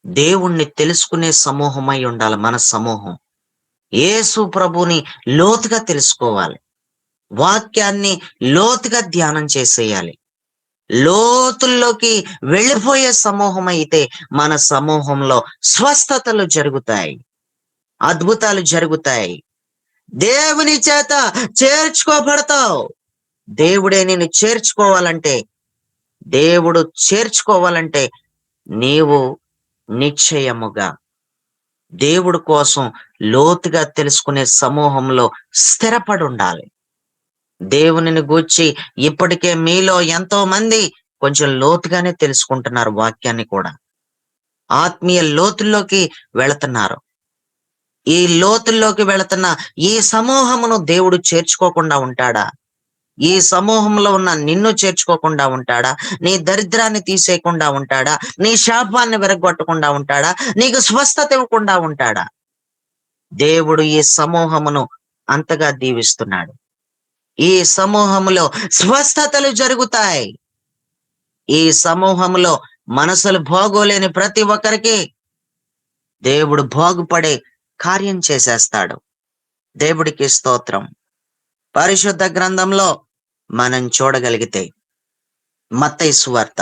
దేవుణ్ణి తెలుసుకునే సమూహమై ఉండాలి మన సమూహం. యేసు ప్రభుని లోతుగా తెలుసుకోవాలి, వాక్యాన్ని లోతుగా ధ్యానం చేసేయాలి. లోతుల్లోకి వెళ్ళిపోయే సమూహం అయితే మన సమూహంలో స్వస్థతలు జరుగుతాయి, అద్భుతాలు జరుగుతాయి. దేవుని చేత చేర్చుకోబడతావు. దేవుడే నిన్ను చేర్చుకోవాలంటే నీవు నిశ్చయముగా దేవుడు కోసం లోతుగా తెలుసుకునే సమూహంలో స్థిరపడి ఉండాలి. దేవునిని గూర్చి ఇప్పటికే మీలో ఎంతో మంది కొంచెం లోతుగానే తెలుసుకుంటున్నారు, వాక్యాన్ని కూడా ఆత్మీయ లోతుల్లోకి వెళుతున్నారు. ఈ లోతుల్లోకి వెళుతున్న ఈ సమూహమును దేవుడు చేర్చుకోకుండా ఉంటాడా? ఈ సమూహంలో ఉన్న నిన్ను చేర్చుకోకుండా ఉంటాడా? నీ దరిద్రాన్ని తీసేయకుండా ఉంటాడా? నీ శాపాన్ని విరగొట్టకుండా ఉంటాడా? నీకు స్వస్థత ఇవ్వకుండా ఉంటాడా? దేవుడు ఈ సమూహమును అంతగా దీవిస్తున్నాడు. ఈ సమూహములో స్వస్థతలు జరుగుతాయి. ఈ సమూహంలో మనసులు బాగోలేని ప్రతి ఒక్కరికి దేవుడు బాగుపడే కార్యం చేసేస్తాడు. దేవుడికి స్తోత్రం. పరిశుద్ధ గ్రంథంలో మనం చూడగలిగితే మత్తయి సువార్త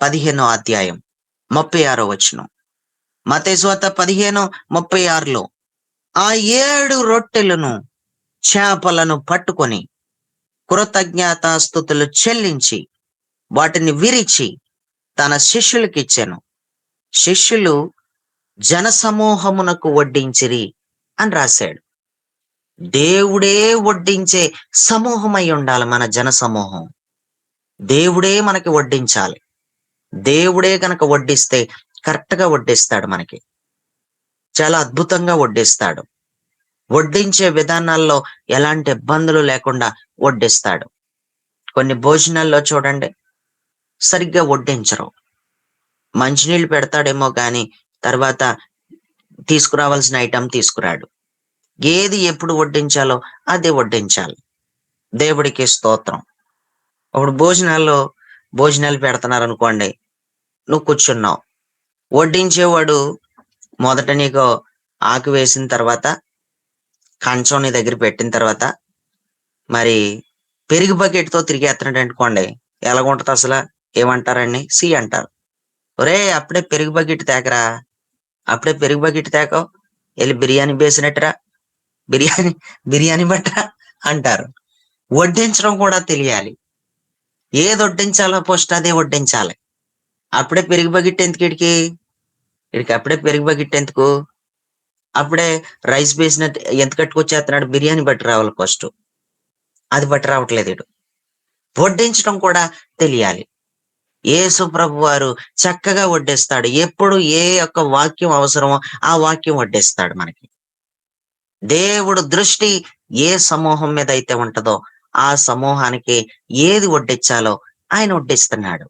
15వ అధ్యాయం 36వ వచనం. మత్తయి సువార్త 15:36లో ఆ 7 రొట్టెలను చేపలను పట్టుకొని కృతజ్ఞతాస్తుతులు చెల్లించి వాటిని విరిచి తన శిష్యులకిచ్చెను. శిష్యులు జనసమూహమునకు వడ్డించిరి అని రాశాడు. దేవుడే వడ్డించే సమూహమై ఉండాలి మన జన సమూహం. దేవుడే మనకి వడ్డించాలి. దేవుడే గనక వడ్డిస్తే కరెక్ట్ గా వడ్డిస్తాడు, మనకి చాలా అద్భుతంగా వడ్డిస్తాడు. వడ్డించే విధానాల్లో ఎలాంటి ఇబ్బందులు లేకుండా వడ్డిస్తాడు. కొన్ని భోజనాల్లో చూడండి, సరిగ్గా వడ్డించరు. మంచినీళ్ళు పెడతాడేమో కానీ తర్వాత తీసుకురావాల్సిన ఐటెం తీసుకురాడు. ఏది ఎప్పుడు వడ్డించాలో అదే వడ్డించాలి. దేవుడికి స్తోత్రం. ఇప్పుడు భోజనాలు పెడుతున్నారు అనుకోండి, నువ్వు కూర్చున్నావు, వడ్డించేవాడు మొదట నీకు ఆకు వేసిన తర్వాత కంచం నీ దగ్గర పెట్టిన తర్వాత మరి పెరుగు బకెట్తో తిరిగేస్తున్నాడు అనుకోండి, ఎలాగుంటది అసలు? ఏమంటారండి? సి అంటారు. ఒరే, అప్పుడే పెరుగు బకెట్ తేకరా, అప్పుడే పెరుగు బకెట్ తేకో, వెళ్ళి బిర్యానీ వేసినట్టురా, బిర్యానీ బట్టరా అంటారు. వడ్డించడం కూడా తెలియాలి. ఏది వడ్డించాలో ఫస్ట్ అదే వడ్డించాలి. అప్పుడే పెరుగు బకెట్ ఎందుకు వీడికి? అప్పుడే పెరుగు బకెట్ ఎందుకు? అప్పుడే రైస్ వేసినట్టు ఎంత కట్టుకొచ్చేస్తున్నాడు? బిర్యానీ బట్టి రావాలి ఫస్ట్, అది బట్టి రావట్లేదు వీడు. వడ్డించడం కూడా తెలియాలి. యేసు ప్రభు వారు చక్కగా వడ్డిస్తాడు. ఎప్పుడు ఏ యొక్క వాక్యం అవసరమో ఆ వాక్యం వడ్డిస్తాడు మనకి. దేవుడు దృష్టి ఏ సమూహం మీద అయితే ఉంటుందో ఆ సమూహానికి ఏది వడ్డించాలో ఆయన వడ్డిస్తున్నాడు.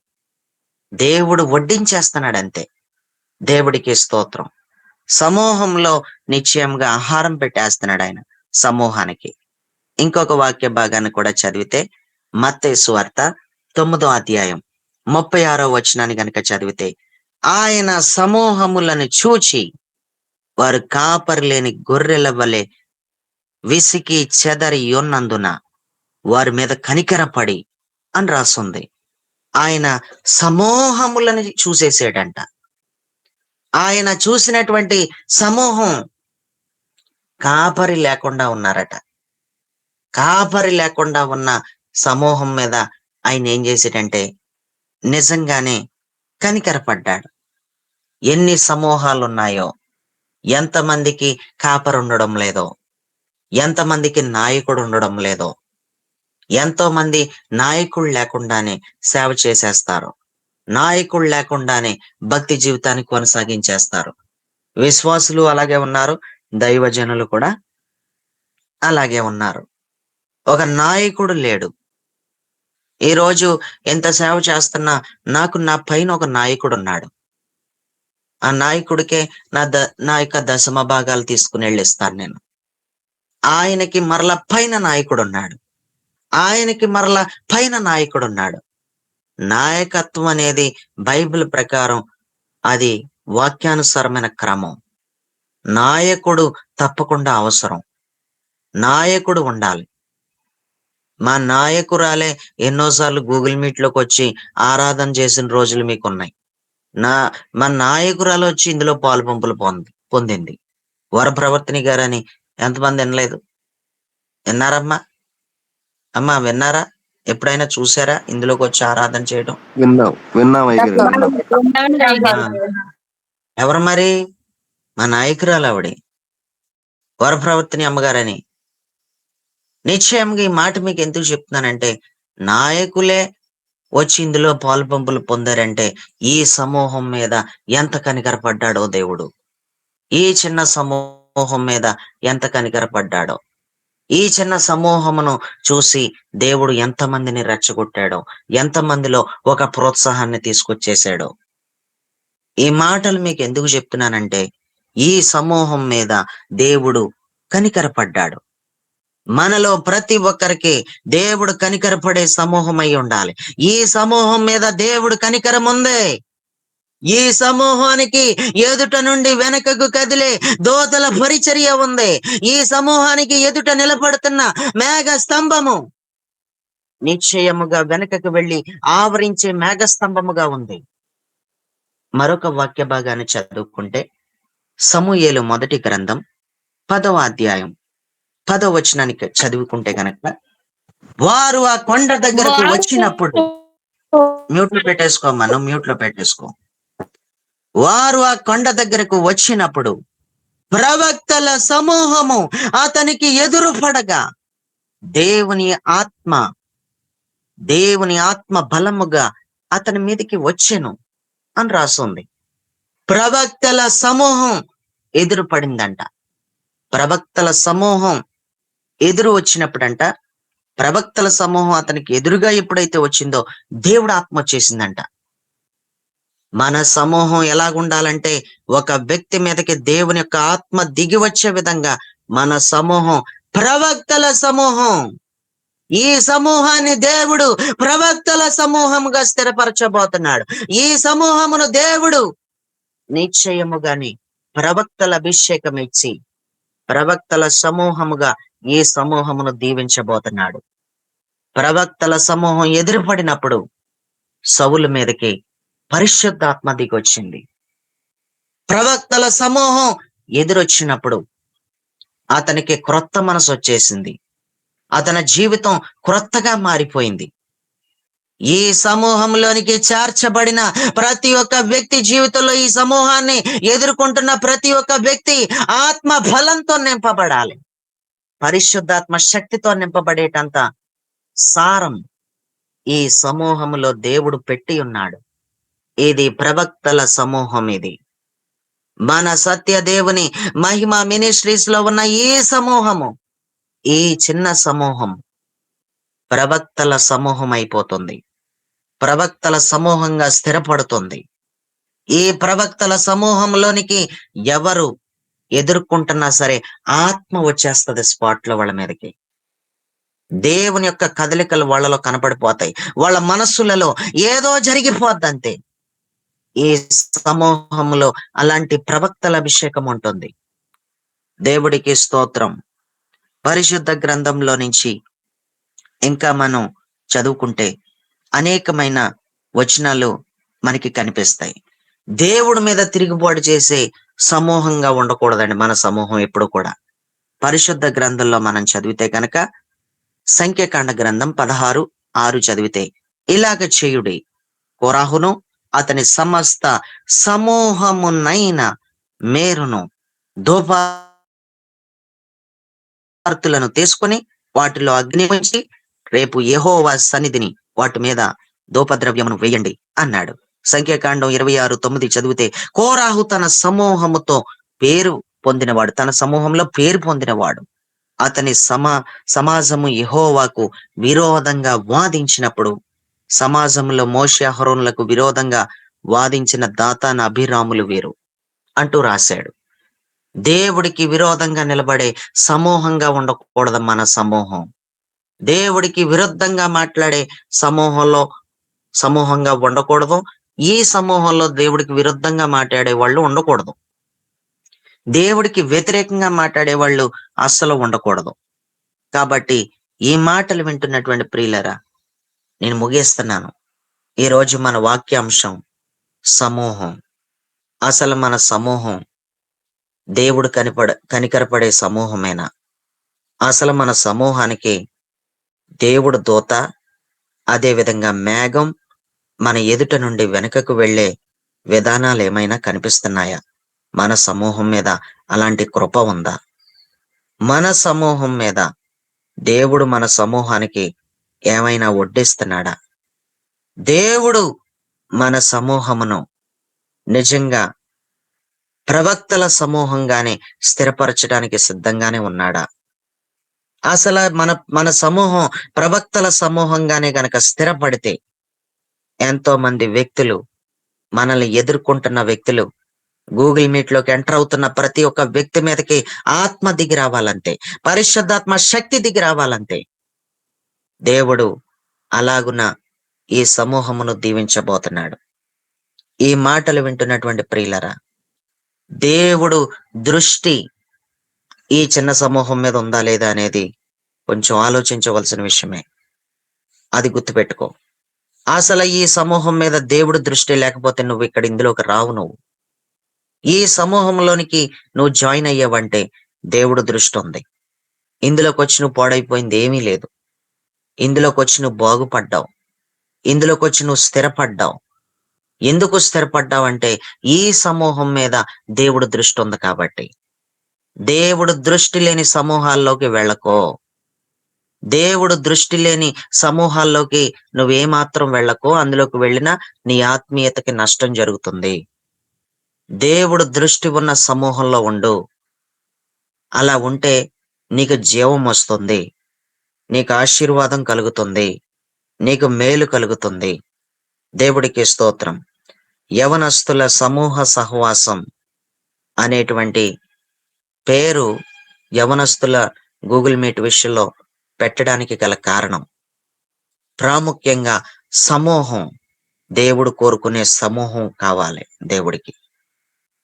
దేవుడు వడ్డించేస్తున్నాడు అంతే. దేవుడికి స్తోత్రం. సమూహంలో నిశ్చయంగా ఆహారం పెట్టేస్తున్నాడు ఆయన సమూహానికి. ఇంకొక వాక్య భాగాన్ని కూడా చదివితే మత్తయి సువార్త 9వ అధ్యాయం 36వ వచనాన్ని గనుక చదివితే, ఆయన సమూహములను చూచి వారు కాపరి లేని గొర్రెల వలె విసికి చెదరి ఉన్నందున వారి మీద కనికరపడి అని రాస్తుంది. ఆయన సమూహములను చూసేసాడంట. ఆయన చూసినటువంటి సమూహం కాపరి లేకుండా ఉన్నారట. కాపరి లేకుండా ఉన్న సమూహం మీద ఆయన ఏం చేసాడంటే నిజంగానే కనికరపడ్డాడు. ఎన్ని సమూహాలు ఉన్నాయో, ఎంతమందికి కాపరి ఉండడం లేదో, ఎంతమందికి నాయకుడు ఉండడం లేదో, ఎంతో మంది నాయకుడు లేకుండానే సేవ చేసేస్తారు, నాయకుడు లేకుండానే భక్తి జీవితాన్ని కొనసాగించేస్తారు. విశ్వాసులు అలాగే ఉన్నారు, దైవజనులు కూడా అలాగే ఉన్నారు. ఒక నాయకుడు లేడు. ఈరోజు ఎంత సేవ చేస్తున్నా నాకు నా పైన ఒక నాయకుడు ఉన్నాడు. ఆ నాయకుడికే నా యొక్క దశమ భాగాలు తీసుకుని వెళ్ళిస్తాను నేను. ఆయనకి మరల పైన నాయకుడు ఉన్నాడు, ఆయనకి మరల పైన నాయకుడు ఉన్నాడు. నాయకత్వం అనేది బైబిల్ ప్రకారం అది వాక్యానుసారమైన క్రమం. నాయకుడు తప్పకుండా అవసరం. నాయకుడు ఉండాలి. మా నాయకురాలే ఎన్నోసార్లు గూగుల్ మీట్ లోకి వచ్చి ఆరాధన చేసిన రోజులు మీకు ఉన్నాయి. మా నాయకురాలు వచ్చి ఇందులో పాలు పంపులు పొందింది. వరప్రవర్తిని గారని ఎంతమంది వినలేదు? విన్నారమ్మా? అమ్మా విన్నారా? ఎప్పుడైనా చూసారా ఇందులోకి వచ్చి ఆరాధన చేయడం? విన్నాం అయ్యగారు, విన్నాం. ఎవరు మరి? మా నాయకురాలు ఆవిడ, వరప్రవర్తిని అమ్మగారని. నిశ్చయంగా ఈ మాట మీకు ఎందుకు చెప్తున్నానంటే, నాయకులే వచ్చి ఇందులో పాలు పంపులు పొందారంటే ఈ సమూహం మీద ఎంత కనికరపడ్డాడో దేవుడు. ఈ చిన్న సమూహం మీద ఎంత కనికరపడ్డాడో. ఈ చిన్న సమూహమును చూసి దేవుడు ఎంతమందిని రెచ్చగొట్టాడో, ఎంతమందిలో ఒక ప్రోత్సాహాన్ని తీసుకొచ్చేసాడో. ఈ మాటలు మీకు ఎందుకు చెప్తున్నానంటే, ఈ సమూహం మీద దేవుడు కనికరపడ్డాడు. మనలో ప్రతి ఒక్కరికి దేవుడు కనికరపడే సమూహం అయి ఉండాలి. ఈ సమూహం మీద దేవుడు కనికరం ఉంది. ఈ సమూహానికి ఎదుట నుండి వెనకకు కదిలే దోతల పరిచర్య ఉంది. ఈ సమూహానికి ఎదుట నిలబడుతున్న మేఘ స్తంభము నిశ్చయముగా వెనుకకు వెళ్లి ఆవరించే మేఘస్తంభముగా ఉంది. మరొక వాక్య భాగాన్ని చదువుకుంటే సమూయేలు మొదటి గ్రంథం 10వ అధ్యాయం 10వ వచనానికి చదువుకుంటే గనక, వారు ఆ కొండ దగ్గరకు వచ్చినప్పుడు, మ్యూట్లో పెట్టేసుకోమ్మా, నువ్వు మ్యూట్లో పెట్టేసుకో. వారు ఆ కొండ దగ్గరకు వచ్చినప్పుడు ప్రవక్తల సమూహము అతనికి ఎదురుపడగా దేవుని ఆత్మ దేవుని ఆత్మ బలముగా అతని మీదకి వచ్చెను అని రాస్తుంది. ప్రవక్తల సమూహం ఎదురు పడిందంట. ప్రవక్తల సమూహం ఎదురు వచ్చినప్పుడంట, ప్రవక్తల సమూహం అతనికి ఎదురుగా ఎప్పుడైతే వచ్చిందో దేవుడు ఆత్మ వచ్చేసిందంట. మన సమూహం ఎలాగుండాలంటే, ఒక వ్యక్తి మీదకి దేవుని యొక్క ఆత్మ దిగి వచ్చే విధంగా మన సమూహం ప్రవక్తల సమూహం. ఈ సమూహాన్ని దేవుడు ప్రవక్తల సమూహముగా స్థిరపరచబోతున్నాడు. ఈ సమూహమును దేవుడు నిశ్చయముగాని ప్రవక్తల అభిషేకం ఇచ్చి ప్రవక్తల సమూహముగా ఈ సమూహమును దీవించబోతున్నాడు. ప్రవక్తల సమూహం ఎదురుపడినప్పుడు సౌలు మీదకి పరిశుద్ధాత్మ దిగొచ్చింది. ప్రవక్తల సమూహం ఎదురొచ్చినప్పుడు అతనికి క్రొత్త మనసు వచ్చేసింది. అతని జీవితం క్రొత్తగా మారిపోయింది. ఈ సమూహంలోనికి చేర్చబడిన ప్రతి ఒక్క వ్యక్తి జీవితంలో, ఈ సమూహాన్ని ఎదుర్కొంటున్న ప్రతి ఒక్క వ్యక్తి ఆత్మ బలంతో నింపబడాలి. పరిశుద్ధాత్మ శక్తితో నింపబడేటంత సారం ఈ సమూహములో దేవుడు పెట్టి ఉన్నాడు. ఇది ప్రవక్తల సమూహం. ఇది మన సత్య దేవుని మహిమ మినిస్ట్రీస్ లో ఉన్న ఈ సమూహము, ఈ చిన్న సమూహం ప్రవక్తల సమూహం అయిపోతుంది. ప్రవక్తల సమూహంగా స్థిరపడుతుంది. ఈ ప్రవక్తల సమూహంలోనికి ఎవరు ఎదుర్కొంటున్నా సరే ఆత్మ వచ్చేస్తుంది స్పాట్ లో వాళ్ళ మీదకి. దేవుని యొక్క కదలికలు వాళ్ళలో కనపడిపోతాయి. వాళ్ళ మనస్సులలో ఏదో జరిగిపోద్దంతే. ఈ సమూహంలో అలాంటి ప్రవక్తల అభిషేకం ఉంటుంది. దేవుడికి స్తోత్రం. పరిశుద్ధ గ్రంథంలో నుంచి ఇంకా మనం చదువుకుంటే అనేకమైన వచనాలు మనకి కనిపిస్తాయి. దేవుడి మీద తిరుగుబాటు చేసే సమూహంగా ఉండకూడదండి మన సమూహం ఎప్పుడు కూడా. పరిశుద్ధ గ్రంథంలో మనం చదివితే కనుక సంఖ్యాకాండ గ్రంథం 16:6 చదివితే, ఇలాగ చేయుడి, కోరాహును అతని సమస్త సమూహమునైన మేరును ధూపార్తులను తీసుకుని వాటిలో అగ్ని ఉంచి రేపు యెహోవా సన్నిధిని వాటి మీద ధూపద్రవ్యమును వేయండి అన్నాడు. సంఖ్యాకాండం 26:9 చదివితే, కోరాహు తన సమూహముతో పేరు పొందినవాడు, తన సమూహంలో పేరు పొందినవాడు. అతని సమాజము యెహోవాకు విరోధంగా వాదించినప్పుడు, సమాజంలో మోషే అహరోనులకు విరోధంగా వాదించిన దాతాను అభిరాములు వీరు అంటూ రాశాడు. దేవుడికి విరోధంగా నిలబడే సమూహంగా ఉండకూడదు మన సమూహం. దేవుడికి విరుద్ధంగా మాట్లాడే సమూహంగా ఉండకూడదు. ఈ సమూహంలో దేవుడికి విరుద్ధంగా మాట్లాడే వాళ్ళు ఉండకూడదు. దేవుడికి వ్యతిరేకంగా మాట్లాడే వాళ్ళు అస్సలు ఉండకూడదు. కాబట్టి ఈ మాటలు వింటున్నటువంటి ప్రియులరా, నేను ముగిస్తున్నాను. ఈరోజు మన వాక్యాంశం సమూహం. అసలు మన సమూహం దేవుడు కనికరపడే సమూహమేనా? అసలు మన సమూహానికి దేవుడు దూత, అదే విధంగా మేఘం మన ఎదుట నుండి వెనుకకు వెళ్లే విధానాలు ఏమైనా కనిపిస్తున్నాయా? మన సమూహం మీద అలాంటి కృప ఉందా? మన సమూహం మీద దేవుడు మన సమూహానికి ఏమైనా వడ్డిస్తున్నాడా? దేవుడు మన సమూహమును నిజంగా ప్రవక్తల సమూహంగానే స్థిరపరచడానికి సిద్ధంగానే ఉన్నాడా? అసలు మన సమూహం ప్రవక్తల సమూహంగానే గనక స్థిరపడితే, ఎంతో మంది వ్యక్తులు, మనల్ని ఎదుర్కొంటున్న వ్యక్తులు, గూగుల్ మీట్ లోకి ఎంటర్ అవుతున్న ప్రతి ఒక్క వ్యక్తి మీదకి ఆత్మ దిగి రావాలంటే, పరిశుద్ధాత్మ శక్తి దిగి రావాలంటే, దేవుడు అలాగున ఈ సమూహమును దీవించబోతున్నాడు. ఈ మాటలు వింటున్నటువంటి ప్రియులరా, దేవుడు దృష్టి ఈ చిన్న సమూహం మీద ఉందా లేదా అనేది కొంచెం ఆలోచించవలసిన విషయమే. అది గుర్తుపెట్టుకో. అసలు ఈ సమూహం మీద దేవుడి దృష్టి లేకపోతే నువ్వు ఇక్కడ ఇందులోకి రావు. నువ్వు ఈ సమూహంలోనికి నువ్వు జాయిన్ అయ్యావంటే దేవుడు దృష్టి ఉంది. ఇందులోకి వచ్చి నువ్వు పాడైపోయింది ఏమీ లేదు. ఇందులోకి వచ్చి నువ్వు బాగుపడ్డావు. ఇందులోకి వచ్చి నువ్వు స్థిరపడ్డావు. ఎందుకు స్థిరపడ్డావంటే ఈ సమూహం మీద దేవుడు దృష్టి ఉంది కాబట్టి. దేవుడు దృష్టి లేని సమూహాల్లోకి వెళ్ళకో. దేవుడు దృష్టి లేని సమూహాల్లోకి నువ్వేమాత్రం వెళ్ళకో. అందులోకి వెళ్ళినా నీ ఆత్మీయతకి నష్టం జరుగుతుంది. దేవుడు దృష్టి ఉన్న సమూహంలో ఉండు. అలా ఉంటే నీకు జీవం వస్తుంది, నీకు ఆశీర్వాదం కలుగుతుంది, నీకు మేలు కలుగుతుంది. దేవుడికి స్తోత్రం. యవనస్తుల సమూహ సహవాసం అనేటువంటి పేరు యవనస్తుల గూగుల్ మీట్ విషయంలో పెట్టడానికి గల కారణం ప్రాముఖ్యంగా సమూహం. దేవుడు కోరుకునే సమూహం కావాలి దేవుడికి.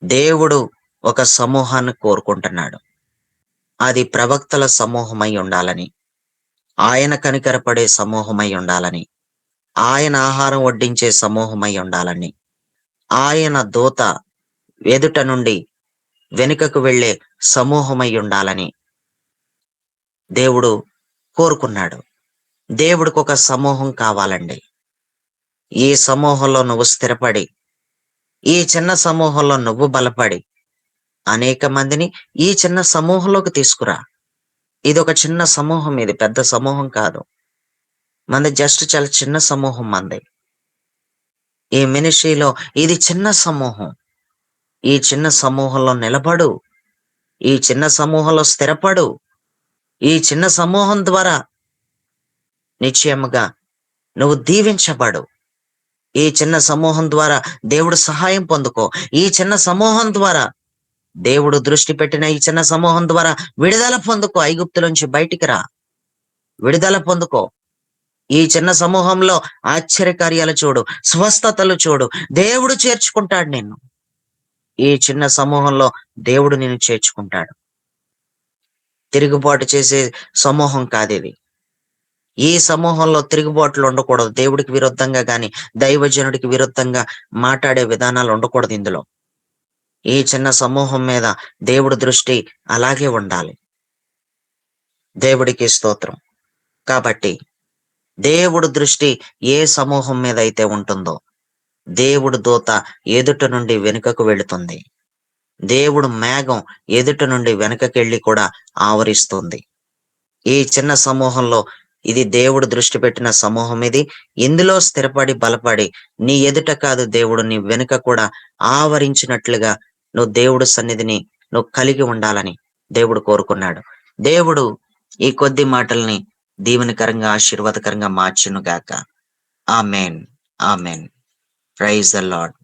దేవుడు ఒక సమూహాన్ని కోరుకుంటున్నాడు. అది ప్రవక్తల సమూహమై ఉండాలని, ఆయన కనికరపడే సమూహమై ఉండాలని, ఆయన ఆహారం వడ్డించే సమూహమై ఉండాలని, ఆయన దూత ఎదుట నుండి వెనుకకు వెళ్ళే సమూహమై ఉండాలని దేవుడు కోరుకున్నాడు. దేవుడికి ఒక సమూహం కావాలండి. ఈ సమూహంలో నువ్వు స్థిరపడి, ఈ చిన్న సమూహంలో నువ్వు బలపడి అనేక మందిని ఈ చిన్న సమూహంలోకి తీసుకురా. ఇది ఒక చిన్న సమూహం, ఇది పెద్ద సమూహం కాదు. మంది జస్ట్ చాలా చిన్న సమూహం మంది. ఈ మినిస్ట్రీలో ఇది చిన్న సమూహం. ఈ చిన్న సమూహంలో నిలబడు. ఈ చిన్న సమూహంలో స్థిరపడు. ఈ చిన్న సమూహం ద్వారా నిశ్చయముగా నువ్వు దీవించబడు. ఈ చిన్న సమూహం ద్వారా దేవుడు సహాయం పొందుకో. ఈ చిన్న సమూహం ద్వారా దేవుడు దృష్టి పెట్టిన ఈ చిన్న సమూహం ద్వారా విడుదల పొందుకో. ఐగుప్తులోంచి బయటికి రా, విడుదల పొందుకో. ఈ చిన్న సమూహంలో ఆశ్చర్యకార్యాలు చూడు, స్వస్థతలు చూడు. దేవుడు చేర్చుకుంటాడు నిన్ను. ఈ చిన్న సమూహంలో దేవుడు నిన్ను చేర్చుకుంటాడు. తిరుగుబాటు చేసే సమూహం కాదు ఇది. ఈ సమూహంలో తిరుగుబాట్లు ఉండకూడదు. దేవుడికి విరుద్ధంగా గాని దైవజనుడికి విరుద్ధంగా మాట్లాడే విధానాలు ఉండకూడదు ఇందులో. ఈ చిన్న సమూహం మీద దేవుడి దృష్టి అలాగే ఉండాలి. దేవుడికి స్తోత్రం. కాబట్టి దేవుడు దృష్టి ఏ సమూహం మీద అయితే ఉంటుందో దేవుడు దూత ఎదుట నుండి వెనుకకు వెళుతుంది. దేవుడు మేఘం ఎదుట నుండి వెనుకకెళ్ళి కూడా ఆవరిస్తుంది. ఈ చిన్న సమూహంలో ఇది దేవుడు దృష్టి పెట్టిన సమూహం. ఇది ఇందులో స్థిరపడి బలపడి నీ ఎదుట కాదు, దేవుడు నీ వెనుక కూడా ఆవరించినట్లుగా నువ్వు దేవుడు సన్నిధిని నువ్వు కలిగి ఉండాలని దేవుడు కోరుకున్నాడు. దేవుడు ఈ కొద్ది మాటల్ని దీవెనకరంగా ఆశీర్వాదకరంగా మార్చును గాక. Amen. Amen. Praise the lord.